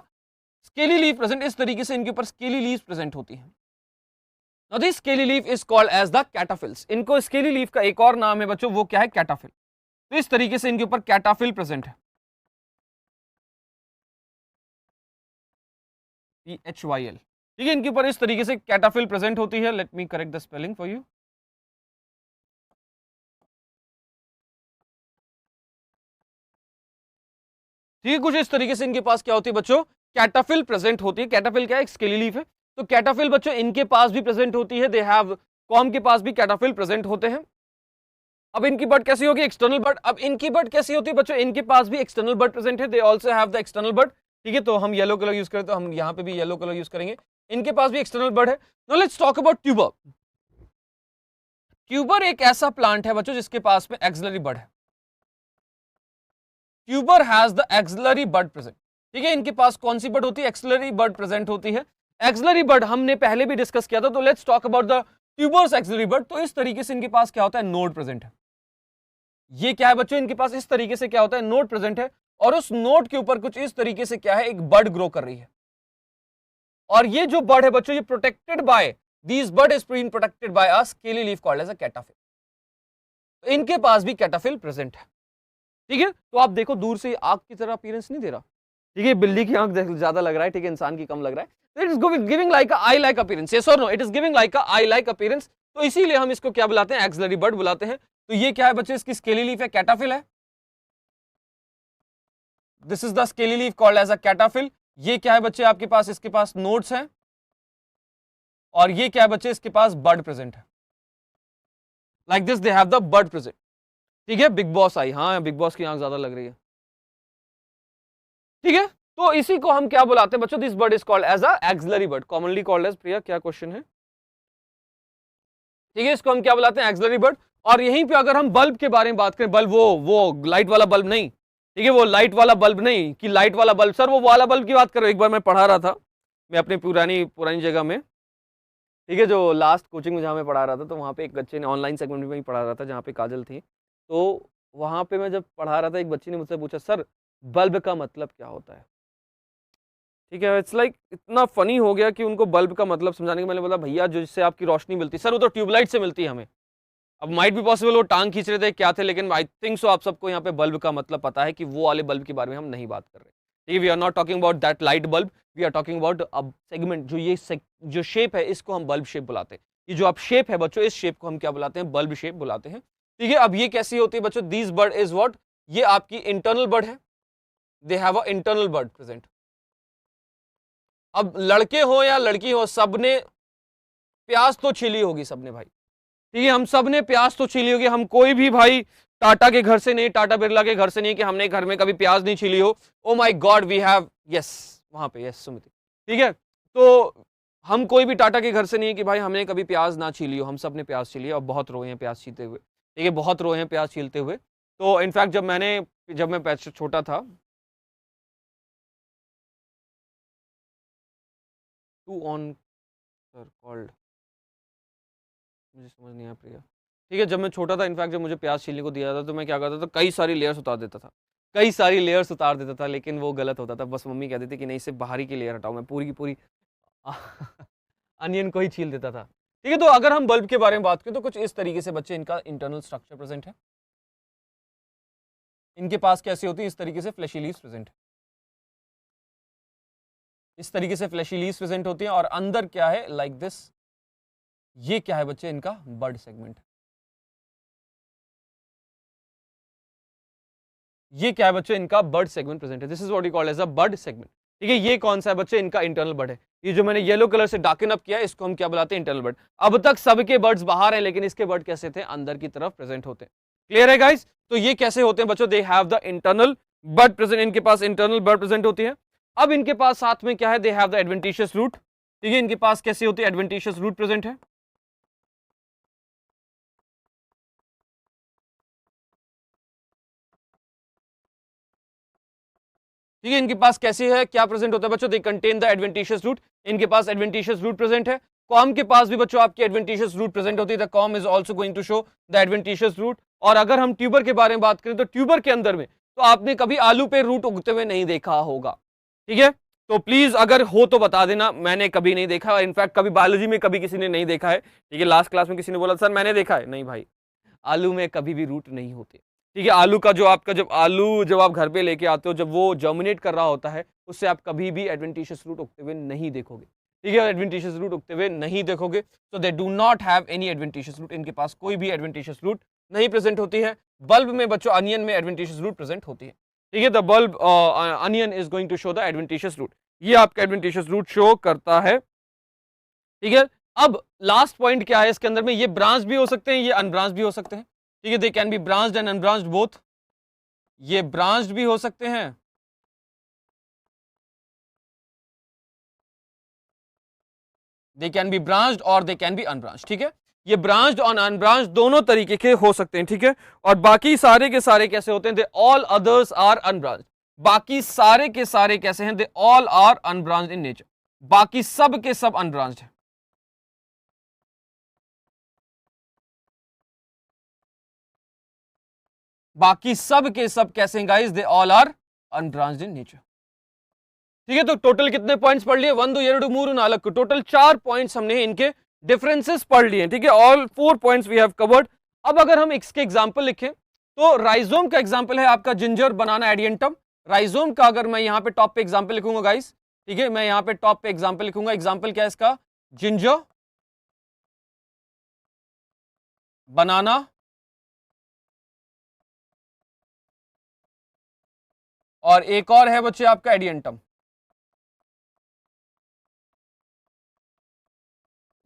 scaly leaf present, इस तरीके से इनके ऊपर स्केली लीव्स प्रेजेंट होती हैं। Now this scaly leaf is called as the cataphylls. इनको स्केली लीफ का एक और नाम है बच्चों, वो क्या है, कैटाफिल। तो इस तरीके से इनके ऊपर कैटाफिल प्रेजेंट है, PHYL, ठीक है। इनके ऊपर इस तरीके से कैटाफिल प्रेजेंट होती है। Let me correct the spelling for you. ठीक है, कुछ इस तरीके से इनके पास क्या होती है बच्चों, कैटाफिल प्रेजेंट होती है। कैटाफिल क्या है, एक स्केली लीफ है। तो कैटाफिल बच्चों इनके पास भी प्रेजेंट होती है, दे हैव, कॉम के पास भी कैटाफिल प्रेजेंट होते हैं। अब इनकी बर्ड कैसी होगी, एक्सटर्नल बर्ड। अब इनकी बर्ड कैसी होती है बच्चों, इनके पास भी एक्सटर्नल बर्ड प्रेजेंट है, they also have the external bird, ठीक है। तो हम येलो कलर यूज करें तो हम यहां पे भी येलो कलर यूज करेंगे, इनके पास भी एक्सटर्नल बर्ड है। Now let's talk about tuber. Tuber एक ऐसा प्लांट है बच्चों जिसके पास में एक्सिलरी बर्ड है। Tuber has the axillary bud present, ठीक है। इनके पास कौन सी बर्ड होती है, एक्सिलरी बर्ड प्रेजेंट होती है। एक्सिलरी बर्ड हमने पहले भी डिस्कस किया था, तो let's talk about the tubers axillary bud. तो इस तरीके से इनके पास क्या होता है, नोड प्रेजेंट है। ये क्या है बच्चों, इनके पास इस तरीके से क्या होता है, नोड प्रेजेंट है, और उस नोड के ऊपर कुछ इस तरीके से क्या है, एक बर्ड ग्रो कर रही है। और ये जो बर्ड है बच्चों, ये protected by, this bud is being protected by a scaly leaf called as a cataphyll. तो इनके पास भी कैटाफिल प्रेजेंट है, ठीक है। तो आप देखो दूर से आग की तरह अपीयरेंस नहीं दे रहा, ठीक है। बिल्ली की आंख ज्यादा लग रहा है, ठीक है, इंसान की कम लग रहा है। It is giving like a eye like appearance, yes और no, it is giving like a eye like appearance. तो इसीलिए हम इसको क्या बुलाते हैं, एक्सिलरी बर्ड बुलाते हैं। तो ये क्या है बच्चे, इसकी स्केली लीफ है, कैटाफिल है। This is the scaly leaf called as a cataphyll. ये क्या है बच्चे, आपके पास, इसके पास नोड्स हैं, और ये क्या है बच्चे, इसके पास बर्ड प्रेजेंट है। Like this they have the bird present, ठीक है। बिग बॉस आई, हाँ बिग बॉस की आंख ज्यादा लग रही है, ठीक है। तो इसी को हम क्या बुलाते हैं बच्चों, this bud is called as a axillary bud, commonly called as, Priya क्या क्वेश्चन है, ठीक है। इसको हम क्या बुलाते हैं, एक्सिलरी बर्ड। और यहीं पे अगर हम बल्ब के बारे में बात करें, बल्ब वो लाइट वाला बल्ब नहीं, ठीक है, वो लाइट वाला बल्ब नहीं कि लाइट वाला बल्ब, सर वो वाला बल्ब की बात कर रहे हो। एक बार मैं पढ़ा रहा था, मैं अपनी पुरानी पुरानी जगह में, ठीक है, जो लास्ट कोचिंग में जहाँ मैं पढ़ा रहा था, तो वहाँ पे एक बच्चे ने ऑनलाइन सेगमेंट में ही पढ़ा रहा था जहाँ पे काजल थी। तो वहाँ पे मैं जब पढ़ा रहा था, एक बच्ची ने मुझसे पूछा, सर बल्ब का मतलब क्या होता है? ठीक है, इट्स लाइक इतना फनी हो गया कि उनको बल्ब का मतलब समझाने के, मैंने बोला भैया जो जिससे आपकी रोशनी मिलती है, सर वो तो ट्यूबलाइट से मिलती है हमें। अब माइट भी पॉसिबल वो टांग खींच रहे थे क्या थे, लेकिन आई थिंक सो आप सबको यहाँ पे बल्ब का मतलब पता है कि वो वाले बल्ब के बारे में हम नहीं बात कर रहे। ठीक है, we are not talking about that light bulb, we are talking about अब सेगमेंट, जो ये जो शेप है इसको हम बल्ब शेप बुलाते हैं। ये जो आप शेप है बच्चों, इस शेप को हम क्या बुलाते हैं? बल्ब शेप बुलाते हैं। ठीक है, अब ये कैसी होती है बच्चों? दिस बर्ड इज व्हाट, ये आपकी इंटरनल बर्ड है, they have a internal bird present. अब लड़के हो या लड़की हो, सबने प्यास तो छिली होगी सबने भाई। ठीक है, हम सब ने प्याज तो छीली होगी, हम कोई भी भाई टाटा के घर से नहीं, टाटा बिरला के घर से नहीं कि हमने घर में कभी प्याज नहीं छीली हो। Oh my god, we have, yes, वहां पे, यस सुमिति। ठीक है, तो हम कोई भी टाटा के घर से नहीं कि भाई हमने कभी प्याज ना छीली हो, हम सब ने प्याज छीली और बहुत रोए हैं प्याज छीलते हुए। ठीक है, बहुत रोए हैं प्याज छीलते हुए। तो इनफैक्ट जब मैं छोटा था, टू ऑन सर कॉल्ड, मुझे समझ नहीं आया प्रिया। ठीक है, जब मैं छोटा था, इनफैक्ट जब मुझे प्याज छीलने को दिया था, तो मैं क्या करता था, कई सारी लेयर्स उतार देता था, कई सारी लेयर्स उतार देता था, लेकिन वो गलत होता था। बस मम्मी कहती थी कि नहीं, सिर्फ बाहरी की लेयर हटाओ, मैं पूरी की पूरी अनियन को ही छील देता था। ठीक है, तो अगर हम बल्ब के बारे में बात करें तो कुछ इस तरीके से बच्चे इनका इंटरनल स्ट्रक्चर प्रेजेंट है। इनके पास कैसे होती है? इस तरीके से फ्लैशी लीव्स प्रेजेंट है, इस तरीके से फ्लैशी लीव्स प्रेजेंट होती हैं, और अंदर क्या है? लाइक दिस, ये क्या है बच्चे? इनका बर्ड सेगमेंट। ये क्या है बच्चों? इनका बर्ड सेगमेंट प्रेजेंट है। This is what you called as a bud segment. ठीक है, ये कौन सा है बच्चे? इनका इंटरनल बर्ड है। ये जो मैंने येलो कलर से डार्कन अप किया है, इसको हम क्या बुलाते हैं? Internal bird. अब तक सबके बर्ड्स बाहर हैं, लेकिन इसके बर्ड कैसे थे? अंदर की तरफ प्रेजेंट होते हैं। क्लियर है गाइस? तो ये कैसे होते हैं बच्चों? They have the internal bird present, इनके पास इंटरनल बर्ड प्रेजेंट होती है। अब इनके पास साथ में क्या है? They have the adventitious root. ठीक है, इनके पास कैसे होती है? एडवेंटिशियस रूट प्रेजेंट है। ठीक है, इनके पास कैसे है? क्या प्रेजेंट होता है बच्चों? They contain the adventitious root. इनके पास एडवेंटिशियस रूट प्रेजेंट है। कॉम के पास भी बच्चों आपकी एडवेंटिशियस रूट प्रेजेंट होती है। The corm is also going to show the adventitious root. और अगर हम ट्यूबर के बारे में बात करें, तो ट्यूबर के अंदर में तो आपने कभी आलू पे रूट उगते हुए नहीं देखा होगा। ठीक है, तो प्लीज अगर हो तो बता देना, मैंने कभी नहीं देखा, और इनफैक्ट कभी बायोलॉजी में कभी किसी ने नहीं देखा है। ठीक है, लास्ट क्लास में किसी ने बोला सर मैंने देखा है, नहीं भाई, आलू में कभी भी रूट नहीं होते। ठीक है, आलू का जो आपका, जब आलू जब आप घर पे लेके आते हो, जब वो जर्मिनेट कर रहा होता है, उससे आप कभी भी एडवेंटिशियस रूट उगते हुए नहीं देखोगे। ठीक है, एडवेंटिशियस रूट उगते हुए नहीं देखोगे। So they do not have any adventitious root, इनके पास कोई भी एडवेंटिशियस रूट नहीं प्रेजेंट होती है। बल्ब में बच्चों, अनियन में एडवेंटिशियस रूट प्रेजेंट होती है। ठीक है, the bulb onion is going to show the adventitious root. ये आपका एडवेंटिशियस रूट शो करता है। ठीक है, अब लास्ट पॉइंट क्या है इसके अंदर में? ये ब्रांच भी हो सकते हैं, ये अनब्रांच भी हो सकते हैं। ठीक है, they can B branched and unbranched both. ये ब्रांच्ड भी हो सकते हैं, दे कैन बी ब्रांच्ड और दे कैन बी अनब्रांच्ड। ठीक है, ये ब्रांच्ड और अनब्रांच्ड दोनों तरीके के हो सकते हैं। ठीक है, और बाकी सारे के सारे कैसे होते हैं? They all others are unbranched. बाकी सारे के सारे कैसे हैं? They all are unbranched in nature. बाकी सब के सब अनब्रांच्ड है। बाकी सब के सब कैसे हैं guys? They all are unbranched in nature. ठीक है, तो टोटल कितने पॉइंट्स पढ़ लिए? 1 2 2 3 4 टोटल 4 पॉइंट्स हमने इनके डिफरेंसेस पढ़ लिए। ठीक है, all 4 points we have covered. अब अगर हम इसके एग्जांपल लिखें, तो राइजोम का एग्जांपल है आपका जिंजर बनाना एडियंटम। राइजोम का अगर मैं यहां पे टॉप पे एग्जांपल लिखूंगा गाइस, ठीक है, मैं यहां पे टॉप पे एग्जांपल लिखूंगा। एग्जांपल क्या है इसका? जिंजर बनाना और एक और है बच्चे आपका एडियंटम।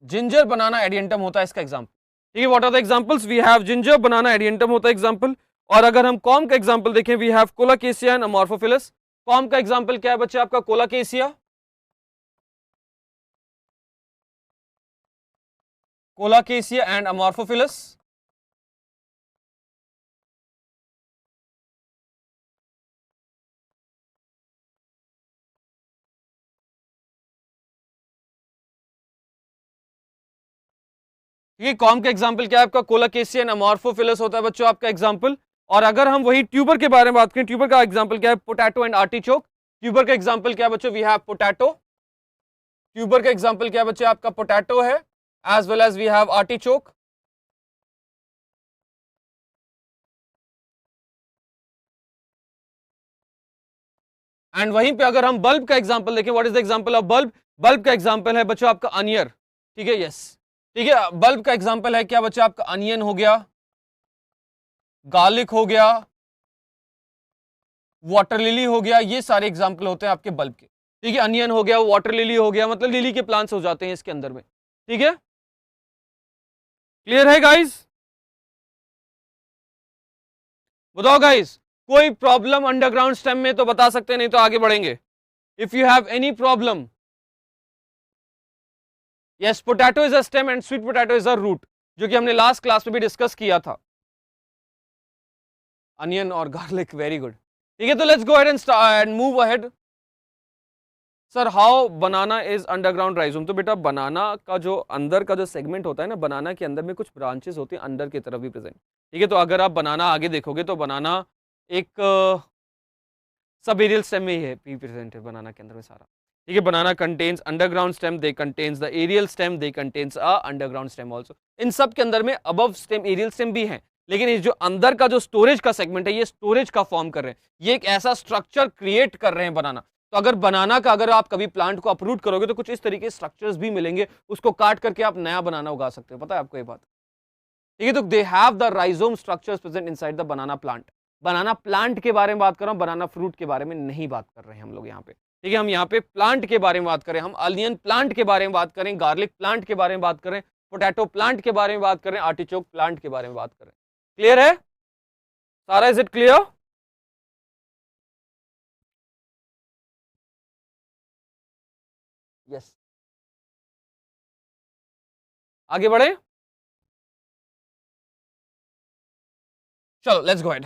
जिंजर बनाना एडियंटम होता है इसका एग्जांपल। ठीक है, what are the examples? We have ginger banana adiantum होता है एग्जांपल। और अगर हम कॉम का एग्जांपल देखें, वी हैव कोलाकेसिया एंड अमॉर्फोफिलस। कॉम का एग्जांपल क्या है बच्चे आपका? कोलाकेसिया, कोलाकेसिया एंड अमॉर्फोफिलस। ठीक है, कॉम का एग्जाम्पल क्या है आपका, कोलाकेसियन अमॉर्फोफिलस होता है बच्चों आपका एग्जाम्पल। और अगर हम वही ट्यूबर के बारे में बात करें, ट्यूबर का एग्जाम्पल क्या है, पोटैटो एंड आर्टिचोक। ट्यूबर का एग्जाम्पल क्या है बच्चों, वी हैव पोटैटो। ट्यूबर का एग्जाम्पल क्या है बच्चों, आपका पोटैटो है, as well as we have artichoke. And वहीं पे अगर हम बल्ब का एग्जांपल देखें, what is the example of bulb, bulb का एग्जांपल है बच्चों आपका अनियर। ठीक है, यस, ठीक है, बल्ब का एग्जांपल है क्या बच्चों आपका, अनियन हो गया, गार्लिक हो गया, वाटर लिली हो गया, ये सारे एग्जांपल होते हैं आपके बल्ब के। ठीक है, अनियन हो गया, वाटर लिली हो गया, मतलब लिली के प्लांट्स हो जाते हैं इसके अंदर में। ठीक है, क्लियर है गाइस, बताओ गाइस, कोई प्रॉब्लम अंडरग्राउंड स्टेम में तो बता सकते हैं, नहीं तो आगे बढ़ेंगे। If you have any problem, yes, potato is a stem and sweet potato is a root, जो कि हमने लास्ट क्लास में भी डिस्कस किया था। अनियन और गार्लिक, वेरी गुड। ठीक है, तो let's go ahead and move ahead. Sir how banana is underground rhizome, तो बेटा बनाना का जो अंदर का जो सेगमेंट होता है ना, बनाना के अंदर में कुछ ब्रांचेस होती हैं अंदर की तरफ भी प्रेजेंट। ठीक है, तो अगर आप बनाना आगे देखोगे तो बनाना एक सब एरियल स्टेम में ही है, भी प्रेजेंट है बनाना के अंदर में सारा। ठीक है, banana contains underground stem, they contains the aerial stem, they contains a underground stem also. इन सब के अंदर में अबव स्टेम, एरियल स्टेम भी है, लेकिन ये जो अंदर का जो स्टोरेज का सेगमेंट है, ये स्टोरेज का फॉर्म कर रहे हैं, ये एक ऐसा स्ट्रक्चर क्रिएट कर रहे हैं बनाना। तो अगर बनाना का अगर आप कभी प्लांट को अपरूट करोगे तो कुछ इस तरीके के स्ट्रक्चर्स भी मिलेंगे, उसको काट करके आप नया बनाना उगा सकते हो, पता है आपको ये बात। ठीक है, तो दे have the rhizome structures present inside the banana plant. Banana plant के बारे में बात कर रहा हूं, बनाना फ्रूट के बारे में नहीं बात कर रहे हैं हम लोग यहाँ पे। ठीक है, हम यहाँ पे प्लांट के बारे में बात करें, हम अनियन प्लांट के बारे में बात करें, गार्लिक प्लांट के बारे में बात करें, पोटैटो प्लांट के बारे में बात करें, आर्टिचोक प्लांट के बारे में बात करें। क्लियर है सारा, इज इट क्लियर? यस, आगे बढ़े, चलो लेट्स गो अहेड।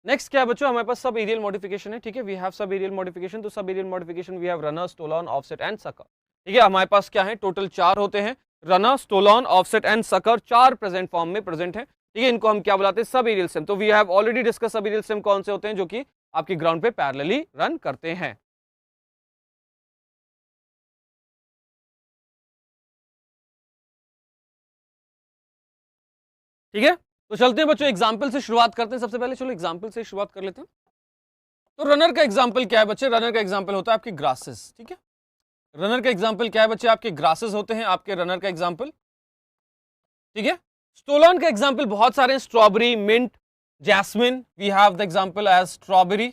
नेक्स्ट क्या है बच्चों, हमारे पास सब एरियल मॉडिफिकेशन है। ठीक है, we have sub aerial modification, तो sub aerial modification we have runner, stolon, offset and sucker. ठीक है, हमारे पास क्या है, टोटल 4 होते हैं, runner, stolon, offset and sucker, 4 present form में प्रेजेंट है। ठीक है, इनको हम क्या बुलाते हैं, सब एरियल स्टेम। तो we have already discuss sub aerial stem कौन से होते हैं, जो कि आपकी ग्राउंड पे पैरेलली रन करते हैं। ठीक है, तो चलते हैं बच्चों, एग्जाम्पल से शुरुआत करते हैं। सबसे पहले चलो एग्जाम्पल से शुरुआत कर लेते हैं। तो रनर का एग्जाम्पल क्या है बच्चे, रनर का एग्जाम्पल होता है आपकी ग्रासेस। ठीक है, रनर का एग्जाम्पल क्या है बच्चे, आपके ग्रासेस होते हैं आपके रनर का एग्जाम्पल। ठीक है, स्टोलॉन का एग्जाम्पल बहुत सारे हैं, strawberry, mint, jasmine, we have the example as strawberry.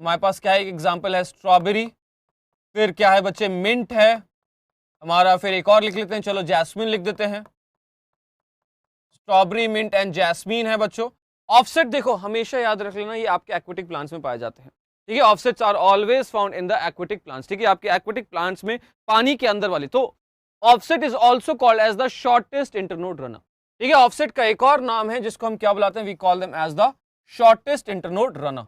हमारे पास क्या है, एग्जाम्पल है स्ट्रॉबेरी। फिर क्या है बच्चे, मिंट है हमारा, फिर एक और लिख लेते हैं, चलो जैस्मिन लिख देते हैं। स्ट्रॉबेरी, मिंट एंड जैस्मिन है बच्चों। ऑफसेट देखो हमेशा याद रख लेना, ये आपके एक्वेटिक प्लांट्स में पाए जाते हैं। ठीक है, offsets are always found in the aquatic plants. ठीक है, आपके एक्वेटिक प्लांट्स में पानी के अंदर वाले, तो offset is also called as the shortest internode runner. ठीक है, ऑफसेट का एक और नाम है जिसको हम क्या बुलाते हैं, we call them as the shortest internode runner.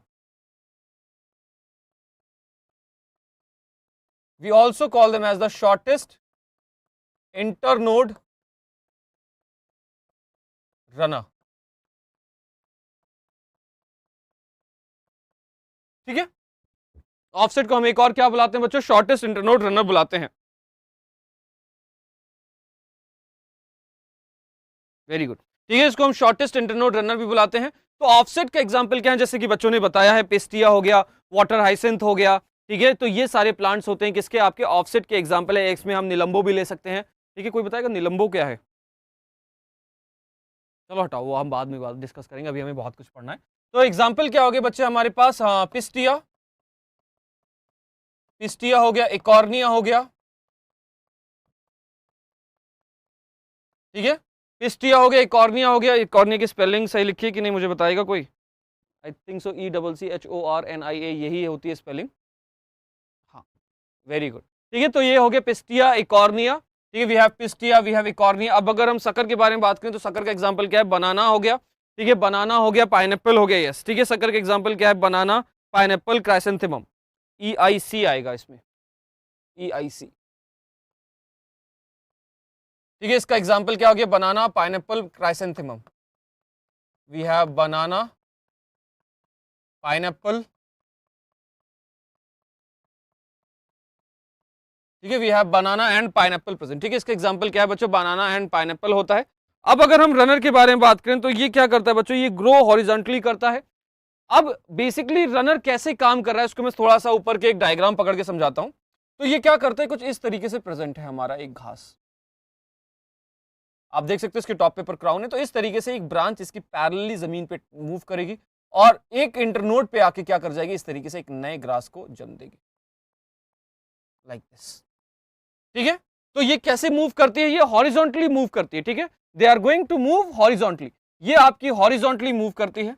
We also call them as the shortest internode runner. ठीक है, ऑफसेट को हम एक और क्या बुलाते हैं बच्चों, शॉर्टेस्ट इंटरनोड रनर बुलाते हैं। Very good. ठीक है, इसको हम शॉर्टेस्ट इंटरनोड रनर भी बुलाते हैं। तो ऑफसेट का एग्जांपल क्या है, जैसे कि बच्चों ने बताया है, पिस्टिया हो गया, वाटर हाइसिंथ हो गया। ठीक है, तो ये सारे प्लांट्स होते हैं किसके, आपके ऑफसेट के एग्जांपल है। एक्स में हम निलंबो भी ले सकते हैं। ठीक है, कोई बताएगा निलंबो क्या है? चलो हटाओ, वो हम बाद में बात डिस्कस करेंगे, अभी हमें बहुत कुछ पढ़ना है। तो एग्जाम्पल क्या हो गए बच्चे हमारे पास, हाँ, पिस्टिया, पिस्टिया हो गया, इकॉर्निया हो गया। ठीक है, पिस्टिया हो गया, इकॉर्निया हो गया। इकॉर्निया की स्पेलिंग सही लिखी है कि नहीं मुझे बताएगा कोई? आई थिंक सो, ECCHORNIA यही होती है स्पेलिंग। हाँ, वेरी गुड। ठीक है, तो ये हो गया पिस्टिया, इकॉर्निया। ठीक है, we have Pistia, we have Eichhornia. अब अगर हम शक्कर के बारे में बात करें तो शक्कर का एग्जांपल क्या है, बनाना हो गया। ठीक है, बनाना हो गया, पाइनएप्पल हो गया, यस। ठीक है, शक्कर का एग्जांपल क्या है, बनाना, पाइनएप्पल, क्राइसेंथेमम। EIC आएगा इसमें, EIC। ठीक है, इसका एग्जाम्पल क्या हो गया, banana, pineapple, chrysanthemum. We have banana, pineapple, ठीक है, we have banana and pineapple present. ठीक है, इसका एग्जांपल क्या है बच्चों, बनाना एंड पाइनएप्पल होता है। अब अगर हम रनर के बारे में बात करें तो ये क्या करता है बच्चों, ये ग्रो हॉरिजॉन्टली करता है। अब बेसिकली रनर कैसे काम कर रहा है उसको मैं थोड़ा सा ऊपर के एक डायग्राम पकड़ के समझाता हूं। तो ये क्या करता है, कुछ इस तरीके से प्रेजेंट है हमारा एक घास, आप देख सकते हो इसके टॉप पे पर क्राउन है। तो इस तरीके से एक ब्रांच इसकी पैरेलली जमीन पे मूव करेगी और एक इंटरनोड पे आके क्या कर जाएगी, इस तरीके से एक नए ग्रास को जन्म देगी, लाइक दिस। ठीक है, तो ये कैसे मूव करती है, ये हॉरिजॉन्टली मूव करती है। ठीक है, they are going to move horizontally, ये आपकी हॉरिजॉन्टली मूव करती है।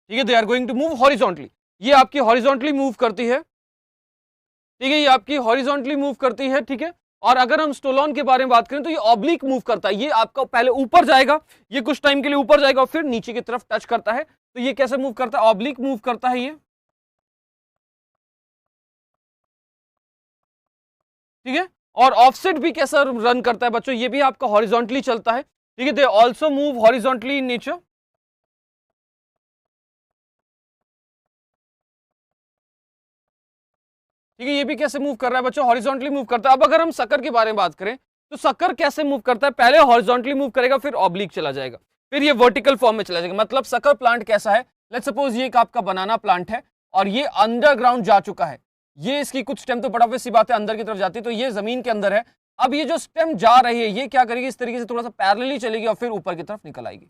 ठीक है, they are going to move horizontally, ये आपकी हॉरिजॉन्टली मूव करती है। ठीक है, ये आपकी हॉरिजॉन्टली मूव करती है। ठीक है, और अगर हम स्टोलॉन के बारे में बात करें तो ये ऑब्लिक मूव करता है, ये आपका पहले ऊपर जाएगा, ये कुछ टाइम के लिए ऊपर जाएगा और फिर नीचे की तरफ टच करता है। तो ये कैसे मूव करता है, ऑब्लिक मूव करता है ये। ठीक है, और ऑफसेट भी कैसा रन करता है बच्चों, ये भी आपका हॉरिजॉन्टली चलता है। ठीक है, they also move horizontally in nature. ठीक है, ये भी कैसे मूव कर रहा है बच्चों, हॉरिजॉन्टली मूव करता है। अब अगर हम शक्कर के बारे में बात करें तो शक्कर कैसे मूव करता है, पहले हॉरिजॉन्टली मूव करेगा, फिर ऑब्लिक चला जाएगा, फिर ये वर्टिकल फॉर्म में चला जाएगा। मतलब शक्कर प्लांट कैसा है, लेट्स सपोज ये एक आपका बनाना प्लांट है और ये अंडरग्राउंड जा चुका है, ये इसकी कुछ स्टेम तो बड़ा सी बात है अंदर की तरफ जाती है, तो ये जमीन के अंदर है। अब ये जो स्टेम जा रही है ये क्या करेगी, इस तरीके से थोड़ा सा पैरेलली चलेगी और फिर ऊपर की तरफ निकल आएगी।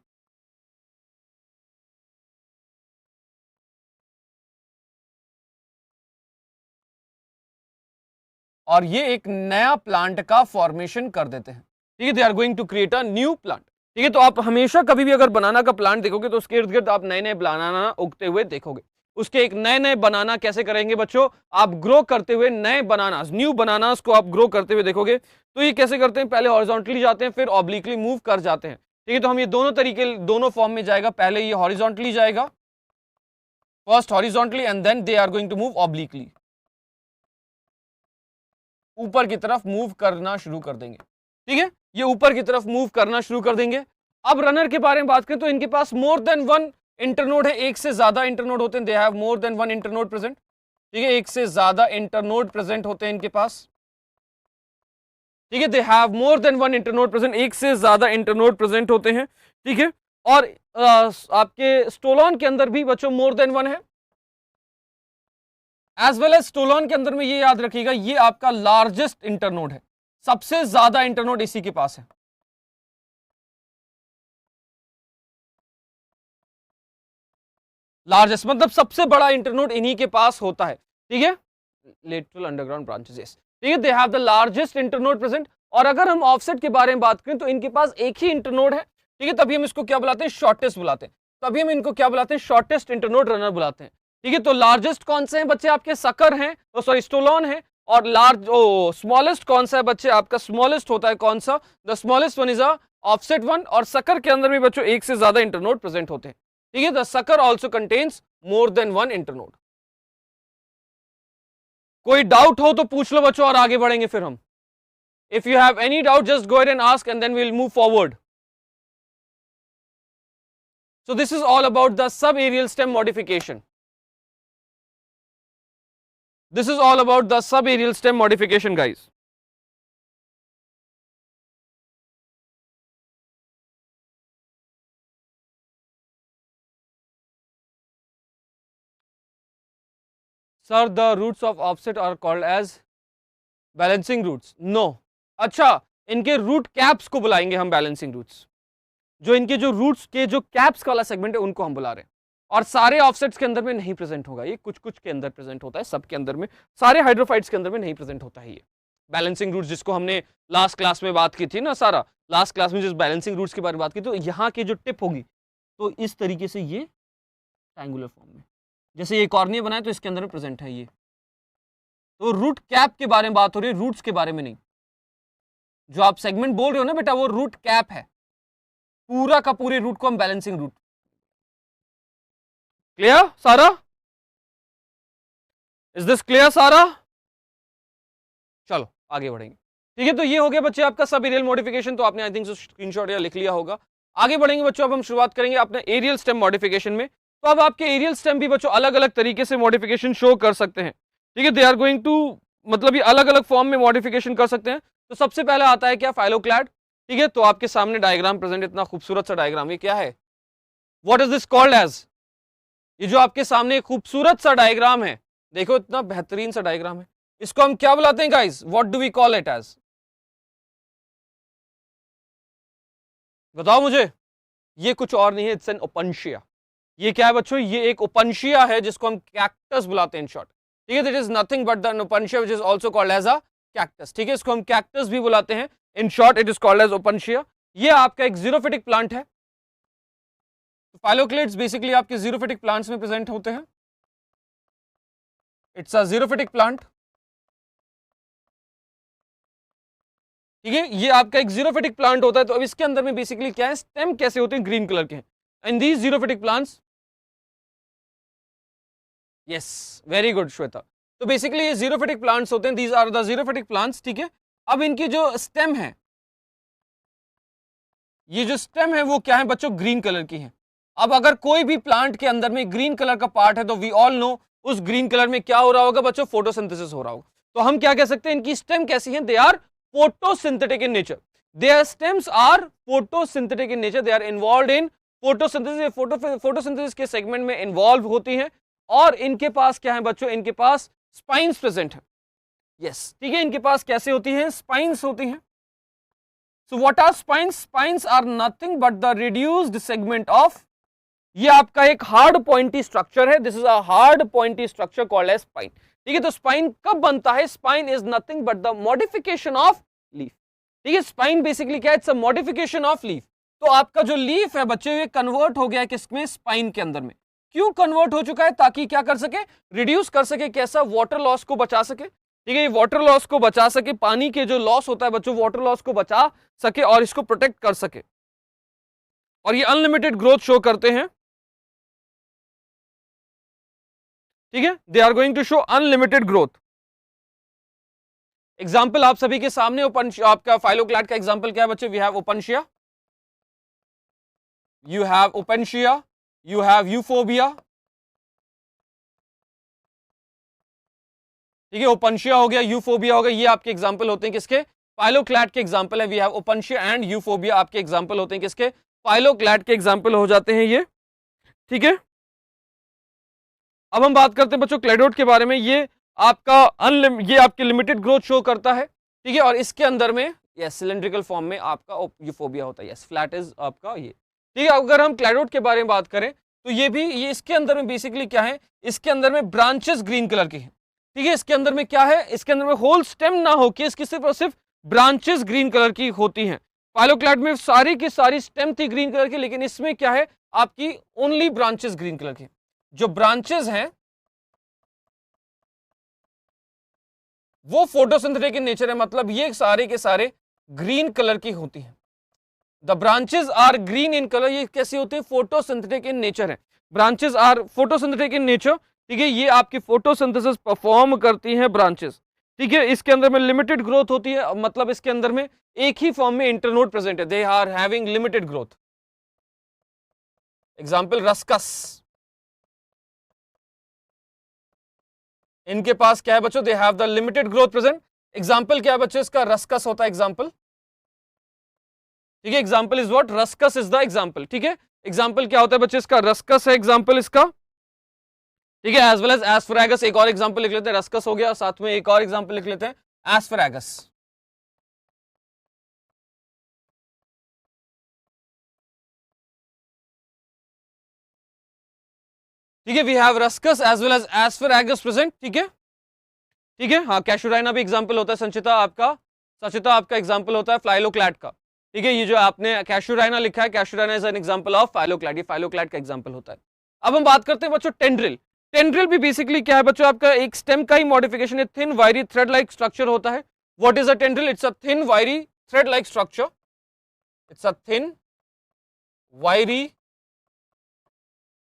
और ये एक नया प्लांट का फॉर्मेशन कर देते हैं। ठीक है, they are going to create a new plant. ठीक है, तो आप हमेशा कभी भी अगर बनाना का प्लांट देखोगे तो उसके इर्द गिर्द आप नए नए बनाना उगते हुए देखोगे। उसके एक नए नए बनाना कैसे करेंगे बच्चों, आप ग्रो करते हुए नए बनानास, न्यू बनानास को आप ग्रो करते हुए देखोगे। तो ये कैसे करते हैं, पहले हॉरिजॉन्टली जाते हैं फिर ऑब्लिकली मूव कर जाते हैं। ठीक है, तो हम ये दोनों तरीके, दोनों फॉर्म में जाएगा, पहले ये हॉरिजॉन्टली जाएगा, first horizontally and then they are going to move obliquely, ऊपर की तरफ मूव करना शुरू कर देंगे। ठीक है, ये ऊपर की तरफ मूव करना शुरू कर देंगे। अब रनर के बारे में बात करें तो इनके पास मोर देन वन इंटरनोड है, एक से ज्यादा इंटरनोड होते हैं, they have more than one internode present. ठीक है, एक से ज्यादा इंटरनोड प्रेजेंट होते हैं इनके पास। ठीक है, they have more than one internode present, एक से ज्यादा इंटरनोड प्रेजेंट होते हैं। ठीक है, और आपके स्टोलॉन के अंदर भी बच्चों मोर देन वन है, एज वेल एज स्टोलॉन के अंदर में ये याद रखिएगा ये आपका लार्जेस्ट इंटरनोड है, सबसे ज्यादा इंटरनोड इसी के पास है। लार्जेस्ट मतलब सबसे बड़ा इंटरनोड इन्हीं के पास होता है। ठीक है, लेटरल अंडरग्राउंड ब्रांचेस। ठीक है, they have the largest internode present. और अगर हम ऑफसेट के बारे में बात करें तो इनके पास एक ही इंटरनोड है। ठीक है, तभी हम इसको क्या बुलाते हैं, शॉर्टेस्ट बुलाते हैं, तभी हम इनको क्या बुलाते हैं, शॉर्टेस्ट इंटरनोड रनर बुलाते हैं। ठीक है, तो लार्जेस्ट कौन से हैं बच्चे, आपके सकर हैं, सॉरी स्टोलॉन है। और लार्ज स्मॉलेस्ट कौन सा है बच्चे, आपका स्मॉलेस्ट होता है कौन सा, the smallest one is a offset one. और सकर के अंदर भी बच्चों एक से ज्यादा इंटरनोड प्रेजेंट होते हैं। ठीक है, the sucker also contains more than one internode. कोई डाउट हो तो पूछ लो बच्चों और आगे बढ़ेंगे फिर हम। If you have any doubt just go ahead and ask and then we'll move forward. So this is all about the subaerial stem modification. This is all about the subaerial stem modification, guys. Sir, the roots of offset are called as balancing roots. No. अच्छा, इनके root caps को बुलाएंगे हम balancing roots. जो इनके जो roots के जो कैप्स वाला सेगमेंट है उनको हम बुला रहे हैं। और सारे ऑफसेट्स के अंदर में नहीं प्रेजेंट होगा, ये कुछ कुछ के अंदर प्रेजेंट होता है, सब के अंदर में, सारे हाइड्रोफाइट्स के अंदर में नहीं प्रेजेंट होता है ये बैलेंसिंग रूट्स, जिसको हमने लास्ट क्लास में बात की थी ना सारा, लास्ट क्लास में जिस बैलेंसिंग रूट्स के बारे में बात की, तो यहाँ की जो टिप होगी तो इस तरीके से ये ट्रायंगुलर फॉर्म में, जैसे ये कॉर्निया बनाए तो इसके अंदर में प्रेजेंट है ये। तो रूट कैप के बारे में बात हो रही है, रूट्स के बारे में नहीं। जो आप सेगमेंट बोल रहे हो ना बेटा वो रूट कैप है, पूरा का पूरे रूट को हम बैलेंसिंग रूट। क्लियर सारा? इज दिस क्लियर सारा? चलो आगे बढ़ेंगे। ठीक है, तो ये हो गया बच्चे आपका सब एरियल मॉडिफिकेशन, तो आपने आई थिंक स्क्रीनशॉट या लिख लिया होगा। आगे बढ़ेंगे बच्चों, अब हम शुरुआत करेंगे अपने एरियल स्टेम मॉडिफिकेशन में। तो अब आपके एरियल स्टेम भी बच्चों अलग अलग तरीके से मॉडिफिकेशन शो कर सकते हैं। ठीक है, दे आर गोइंग टू, मतलब ये अलग अलग फॉर्म में मॉडिफिकेशन कर सकते हैं। तो सबसे पहले आता है क्या, फाइलोक्लैड। ठीक है, तो आपके सामने डायग्राम प्रेजेंट, इतना खूबसूरत सा डायग्राम, ये क्या है, what is this called as? ये जो आपके सामने खूबसूरत सा डायग्राम है, देखो इतना बेहतरीन सा डायग्राम है, इसको हम क्या बुलाते हैं guys, what do we call it as? बताओ मुझे। ये कुछ और नहीं है, इट्स एन ओपनशिया। ये क्या है बच्चों, ये एक ओपनशिया है जिसको हम कैक्टस बुलाते हैं इन शॉर्ट। ठीक है, that is nothing but the Opuntia which is also called as a cactus. ठीक है, इसको हम कैक्टस भी बुलाते हैं, in short it is called as Opuntia. ये आपका एक जीरोफिटिक प्लांट है। फाइलोक्लेड्स बेसिकली आपके जीरोफिटिक प्लांट्स में प्रेजेंट होते हैं। It's a xerophytic plant. ठीक है, ये आपका एक जीरोफिटिक प्लांट होता है। तो अब इसके अंदर में बेसिकली क्या है, स्टेम कैसे होते हैं, ग्रीन कलर के हैं। And these xerophytic plants, yes very good Shweta. तो बेसिकली ये जीरोफिटिक प्लांट्स होते हैं, these are the xerophytic plants. ठीक है, अब इनकी जो स्टेम है, ये जो स्टेम है वो क्या है बच्चों, ग्रीन कलर की है। अब अगर कोई भी प्लांट के अंदर में ग्रीन कलर का पार्ट है तो वी ऑल नो उस ग्रीन कलर में क्या हो रहा होगा बच्चों, फोटोसिंथेसिस हो रहा होगा। तो हम क्या कह सकते हैं, इनकी स्टेम कैसी है, they are photosynthetic in nature. Their stems are photosynthetic in nature, they are involved in photosynthesis. Photosynthesis के सेगमेंट में इन्वॉल्व होती हैं। और इनके पास क्या है बच्चों, इनके पास स्पाइन्स प्रेजेंट है। यस, ठीक है, इनके पास कैसे होती हैं, स्पाइन्स होती हैं। So what are spines? Spines are nothing but the reduced segment of, ये आपका एक हार्ड पॉइंटी स्ट्रक्चर है, this is a hard pointy structure called as spine. ठीक है, तो स्पाइन कब बनता है, spine is nothing but the modification of leaf. ठीक है, स्पाइन बेसिकली क्या है, it's a modification of leaf. तो आपका जो लीफ है बच्चे, ये कन्वर्ट हो गया है किसमें, स्पाइन के अंदर में। क्यों कन्वर्ट हो चुका है, ताकि क्या कर सके, रिड्यूस कर सके, कैसा, वाटर लॉस को बचा सके। ठीक है, ये वाटर लॉस को बचा सके, पानी के जो लॉस होता है बच्चों, वाटर लॉस को बचा सके और इसको प्रोटेक्ट कर सके। और ये अनलिमिटेड ग्रोथ शो करते हैं। ठीक है, they are going to show unlimited growth. Example आप सभी के सामने, आपका फाइलोक्लैड का एग्जाम्पल क्या है बच्चे, we have Opuntia, you have Opuntia, you have यूफोबिया। ठीक है, ओपनशिया हो गया, यूफोबिया हो गया, ये आपके एग्जाम्पल होते हैं किसके, फाइलोक्लैड के एग्जाम्पल है। वी हैव ओपनशिया एंड यूफोबिया, आपके एग्जाम्पल होते हैं किसके, फाइलोक्लैड के एग्जाम्पल हो जाते हैं ये। ठीक है, अब हम बात करते हैं बच्चों क्लेडोड के बारे में। ये आपका ये आपकी लिमिटेड ग्रोथ शो करता है। ठीक है, और इसके अंदर में यस सिलेंड्रिकल फॉर्म में आपका यूफोबिया होता है, यस फ्लैट इज आपका ये। ठीक है, अगर हम क्लेडोड के बारे में बात करें तो ये भी, ये इसके अंदर में बेसिकली क्या है, इसके अंदर में ब्रांचेस ग्रीन कलर की है। ठीक है, इसके अंदर में क्या है, इसके अंदर में होल स्टेम ना हो के इसकी सिर्फ और सिर्फ ब्रांचेस ग्रीन कलर की होती हैं। फाइलोक्लैड में सारी की सारी स्टेम थी ग्रीन कलर की, लेकिन इसमें क्या है, आपकी ओनली ब्रांचेस ग्रीन कलर की। जो ब्रांचेस हैं वो फोटोसिंथेटिक इन नेचर है, मतलब ये सारे के सारे ग्रीन कलर की होती हैं। The branches are green in colour, ये कैसी होती है, फोटोसिंथेटिक इन नेचर है। Branches are photosynthetic in nature. ठीक है, ये आपकी फोटोसिंथेसिस परफॉर्म करती हैं ब्रांचेस। ठीक है, इसके अंदर में लिमिटेड ग्रोथ होती है, मतलब इसके अंदर में एक ही फॉर्म में इंटरनोड प्रेजेंट है, they are having limited growth. Example Ruscus, इनके पास क्या है बच्चों, they have the limited growth present. Example क्या है बच्चों, इसका रस्कस होता है एग्जांपल। ठीक है, example is what, ruscus is the example. ठीक है, एग्जांपल क्या होता है बच्चे, इसका रस्कस है एग्जांपल इसका। ठीक है, एज वेल एज एस्फरागस, एक और एग्जांपल लिख लेते हैं, रस्कस हो गया, साथ में एक और एग्जांपल लिख लेते हैं, एस्फरागस। ठीक है, we have Ruscus as well as asparagus present. ठीक है, ठीक है, हाँ कैशुराइना भी एग्जांपल होता है, संचिता आपका एग्जांपल होता है फाइलोक्लैड का। ठीक है, ये जो आपने कैशुराइना लिखा है, Casuarina is an example of phylloclade, ये फाइलोक्लैड का एग्जांपल होता है। अब हम बात करते हैं बच्चों टेंड्रिल। टेंड्रिल भी बेसिकली क्या है बच्चों, आपका एक स्टेम का ही मॉडिफिकेशन है, thin wiry thread like structure होता है। What is a tendril, it's a thin wiry thread like structure, it's a thin wiry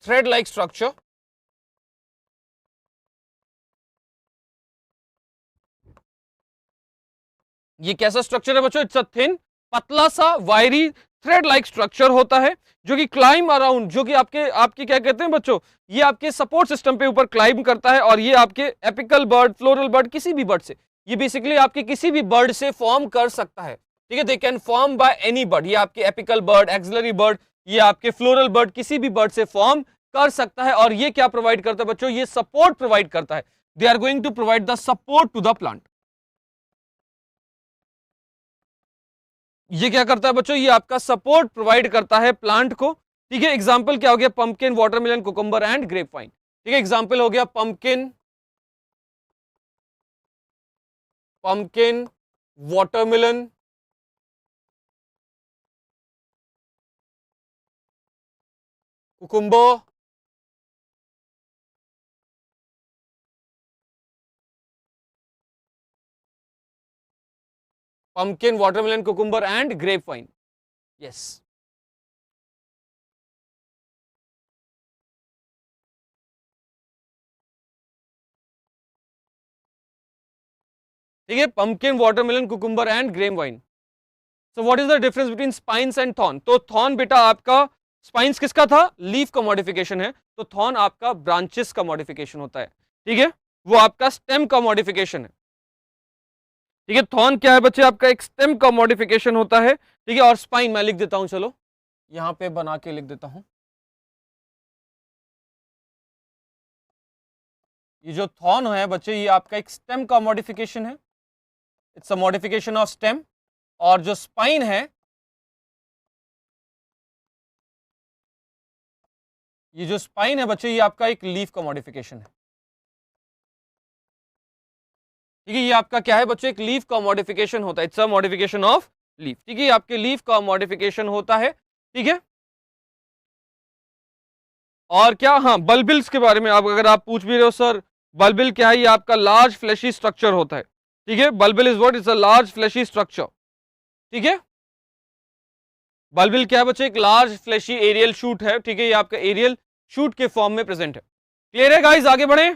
thread like structure. ये कैसा स्ट्रक्चर है बच्चों? इट्स अ थिन, पतला सा वायरी थ्रेड लाइक स्ट्रक्चर होता है जो कि क्लाइम अराउंड, जो कि आपके आपके क्या कहते हैं बच्चों, ये आपके सपोर्ट सिस्टम पे ऊपर क्लाइम करता है, और ये आपके एपिकल बर्ड, फ्लोरल बर्ड, किसी भी बर्ड से, ये बेसिकली आपके किसी भी बर्ड से फॉर्म कर सकता है। ठीक है, they can form by any bird. ये आपके एपिकल बर्ड, एक्सिलरी बर्ड, ये आपके फ्लोरल बर्ड, किसी भी बर्ड से फॉर्म कर सकता है। और ये क्या प्रोवाइड करता है बच्चों? ये सपोर्ट प्रोवाइड करता है। They are going to provide the support to the plant. ये क्या करता है बच्चों? ये आपका सपोर्ट प्रोवाइड करता है प्लांट को। ठीक है, एग्जांपल क्या हो गया? Pumpkin, watermelon, cucumber and grep wine. ठीक है, एग्जांपल हो गया pumpkin, pumpkin, watermelon, cucumber, pumpkin, watermelon, cucumber and grep wine. Yes, ठीक है, pumpkin, watermelon, cucumber and grep wine. So what is the difference between spines and thorn? तो thorn बेटा आपका, spines किसका था? लीफ का मॉडिफिकेशन है, तो थॉर्न आपका ब्रांचेस का मॉडिफिकेशन होता है। ठीक है, वो आपका स्टेम का मॉडिफिकेशन है। ठीक है, थॉर्न क्या है बच्चे? आपका एक स्टेम का मॉडिफिकेशन होता है। ठीक है, और स्पाइन मैं लिख देता हूं, चलो यहां पे बना के लिख देता हूं। ये जो थॉर्न है बच्चे, ये आपका एक स्टेम का मॉडिफिकेशन है, it's a modification of stem. और जो स्पाइन है, ये जो स्पाइन है बच्चे, ये आपका एक लीफ का मॉडिफिकेशन है। ठीक है, ये आपका क्या है बच्चे? एक लीफ का मॉडिफिकेशन होता है, it's a modification of leaf. ठीक है, ये आपके लीफ का मॉडिफिकेशन होता है। ठीक है, और क्या, हाँ, बल्बिल्स के बारे में आप अगर आप पूछ भी रहे हो सर, बल्बिल क्या है? ये आपका लार्ज फ्लैशी स्ट्रक्चर होता है। ठीक है, bulbil is what? Is a large fleshy structure. ठीक है, बल्बिल क्या है बच्चे? एक लार्ज फ्लैशी एरियल शूट है। ठीक है, ये आपका एरियल शूट के फॉर्म में प्रेजेंट है। क्लियर है गाइस? आगे बढ़े।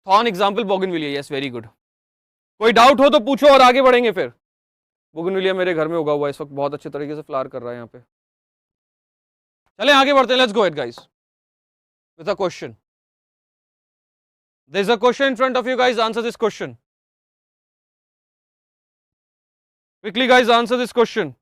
Thorn example bougainvillea. Yes, very good. कोई डाउट हो तो पूछो और आगे बढ़ेंगे फिर। बोगनविलिया मेरे घर में उगा हुआ है इस वक्त, बहुत अच्छे तरीके से फ्लावर कर रहा है यहाँ पे। चलें आगे बढ़ते हैं, let's go it guys with a question. There is a question in front of you guys, answer this question quickly guys, answer this question.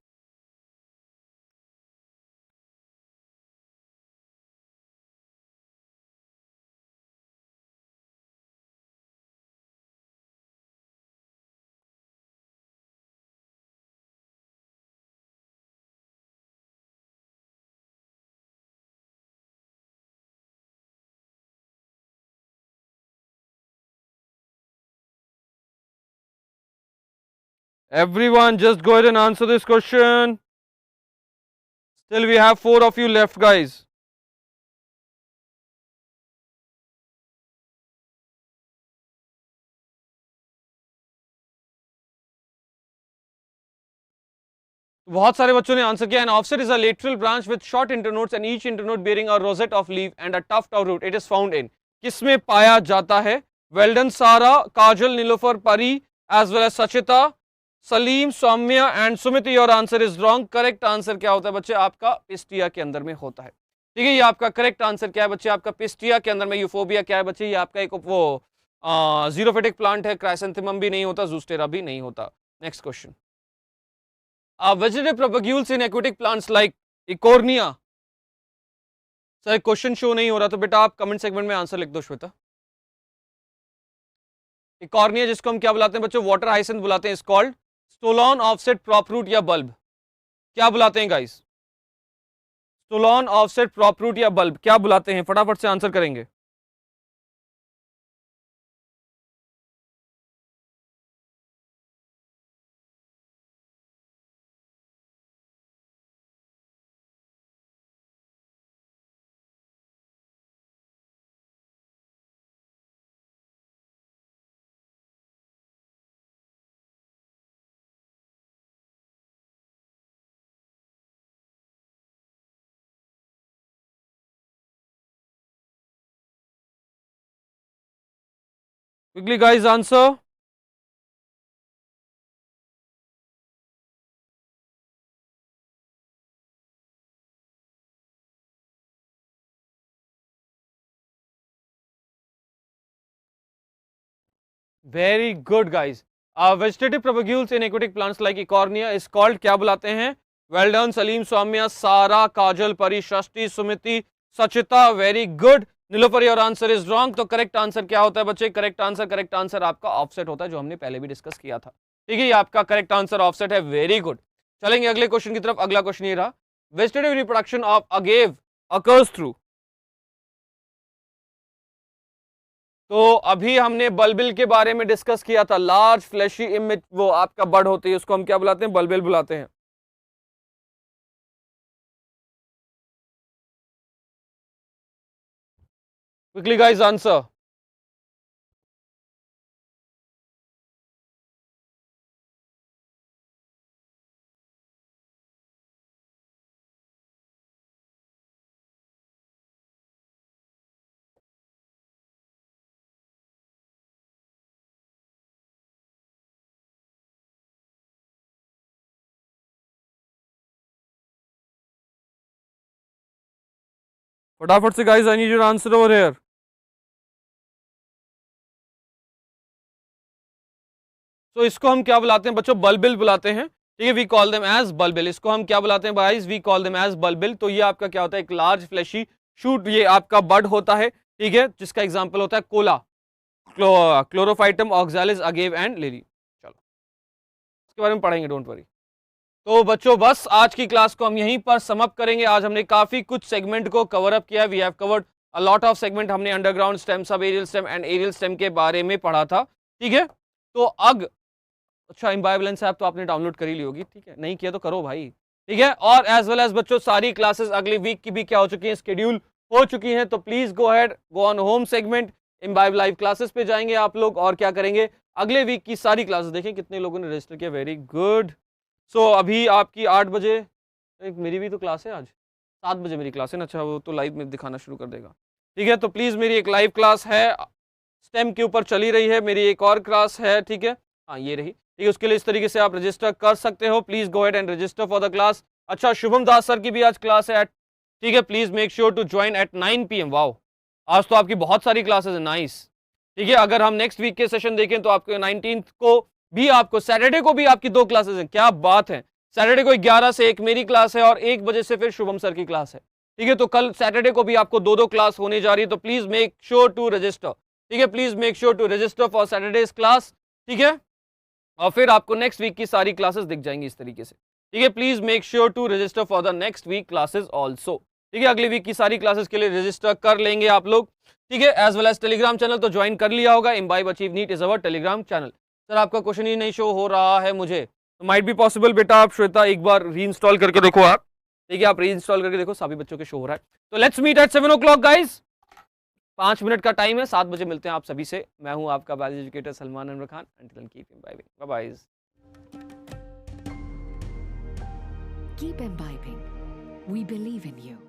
Everyone, just go ahead and answer this question. Still, we have 4 of you left, guys. बहुत सारे बच्चों ने answer किया। An offset is a lateral branch with short internodes and each internode bearing a rosette of leaf and a tuft of root. It is found in, किसमें पाया जाता है? Well done, Sara, Kajal, Nilofar, Pari, as well as Sachita, Salim, Saumya and Sumiti. Your answer is wrong. Correct answer क्या होता है बच्चे? आपका pistia के अंदर में होता है। ठीक है, ये आपका करेक्ट आंसर क्या है बच्चे? आपका पिस्टिया के अंदर में। यूफोबिया क्या है बच्चे? ये आपका एक वो जीरोफिटिक प्लांट है। क्राइसेंथेमम भी नहीं होता, जूस्टेरा भी नहीं होता। Next question. Vegetative propagules in aquatic plants like Ecornia। Sir question show नहीं हो रहा, तो बेटा आप कमेंट सेगमेंट में आंसर लिख दो श्वेता। इकॉर्निया जिसको हम क्या बुलाते हैं बच्चों? वाटर हाइसेंथ बुलाते हैं। इज कॉल्ड स्टोलॉन ऑफसेट प्रॉपरूट या बल्ब। क्या बुलाते हैं गाइस? स्टोलॉन ऑफसेट प्रॉपरूट या बल्ब क्या बुलाते हैं? फटाफट से आंसर करेंगे। Quickly guys answer. Very good guys. Vegetative propagules in aquatic plants like Eichhornia is called, क्या बुलाते हैं? Well done Salim, Saumya, Sara, Kajal, Pari, Srishti, Sumiti, Sachita, very good. Nilofar, your answer is wrong. तो करेक्ट आंसर क्या होता है बच्चे? करेक्ट आंसर आपका ऑफसेट होता है, जो हमने पहले भी डिस्कस किया था। ठीक है, ये आपका करेक्ट आंसर ऑफसेट है। Very good. चलेंगे अगले क्वेश्चन की तरफ। अगला क्वेश्चन ये रहा, vegetative reproduction of agave occurs through. तो अभी हमने बल्बिल के बारे में डिस्कस किया था। लार्ज फ्लैशी इमेज वो आपका बर्ड होती है, उसको हम क्या बुलाते हैं? बल्बिल बुलाते हैं। Quickly guys answer. फटाफट से guys, I need your answer over here. तो इसको हम क्या बुलाते हैं बच्चों? बल्बिल बुलाते हैं। ठीक है, we call them as bulbil. इसको हम क्या बुलाते हैं guys? We call them as bulbil. तो ये आपका क्या होता है? एक लार्ज फ्लैशी शूट, ये आपका बर्ड होता है। ठीक है, जिसका एग्जांपल होता है Cola, chlorophytum, oxalis, agave and lily. चलो इसके बारे में पढ़ेंगे, डोंट वरी। तो बच्चों बस आज की क्लास को हम यहीं पर समाप्त करेंगे। आज हमने काफी कुछ सेगमेंट को कवर अप किया। We have covered a lot of segment. हमने underground stem, sub aerial stem and aerial stem के बारे में पढ़ा था। ठीक है, तो अब अच्छा, इम्बाइबलेंस ऐप तो आपने डाउनलोड कर ही ली होगी। ठीक है, नहीं किया तो करो भाई। ठीक है, और एज वेल एज बच्चों सारी क्लासेस अगले वीक की भी क्या हो चुकी हैं? शेड्यूल हो चुकी हैं। तो please go ahead, go on home segment, imbibe live classes पे जाएंगे आप लोग और क्या करेंगे? अगले वीक की सारी क्लासेस देखें। कितने लोगों ने रजिस्टर किया, वेरी गुड। सो अभी आपकी 8 बजे, एक मेरी भी तो क्लास है आज, 7 बजे मेरी क्लास है ना। अच्छा, वो तो लाइव में दिखाना शुरू कर देगा। ठीक है, तो प्लीज मेरी एक लाइव क्लास है, स्टेम के ऊपर चली रही है। मेरी एक और क्लास है। ठीक है, हाँ ये रही। ठीक है, उसके लिए इस तरीके से आप रजिस्टर कर सकते हो। Please go ahead and register for the class. अच्छा, शुभम दास सर की भी आज क्लास है। ठीक है, please make sure to join at 9 PM। Wow, आज तो आपकी बहुत सारी क्लासेस है। नाइस। ठीक है, अगर हम नेक्स्ट वीक के सेशन देखें तो आपको 19 को भी, आपको सैटरडे को भी आपकी 2 क्लासेस हैं। क्या बात है। सैटरडे को 11 से एक मेरी क्लास है और 1 बजे से फिर शुभम सर की क्लास है। ठीक है, तो कल सैटरडे को भी आपको 2 क्लास होने जा रही है। तो please make sure to register. ठीक है, please make sure to register for Saturday's class. ठीक है, और फिर आपको नेक्स्ट वीक की सारी क्लासेस दिख जाएंगी इस तरीके से। ठीक है, please make sure to register for the next week classes also. ठीक है, अगले वीक की सारी क्लासेस के लिए रजिस्टर कर लेंगे आप लोग। ठीक है, as well as Telegram channel तो ज्वाइन कर लिया होगा। Imbibe Achieve NEET is our Telegram channel. Sir आपका क्वेश्चन ही नहीं शो हो रहा है मुझे, तो माइट बी पॉसिबल बेटा, आप श्वेता एक बार रीइंस्टॉल करके देखो आप। ठीक है, आप रीइंस्टॉल करके देखो, सभी बच्चों के शो हो रहा है। तो let's meet at 7 o'clock guys. 5 minute का टाइम है, 7 बजे मिलते हैं आप सभी से। मैं हूं आपका biology educator Salman Anwar Khan. Until keep imbibing, bye bye. Keep imbibing. We believe in you.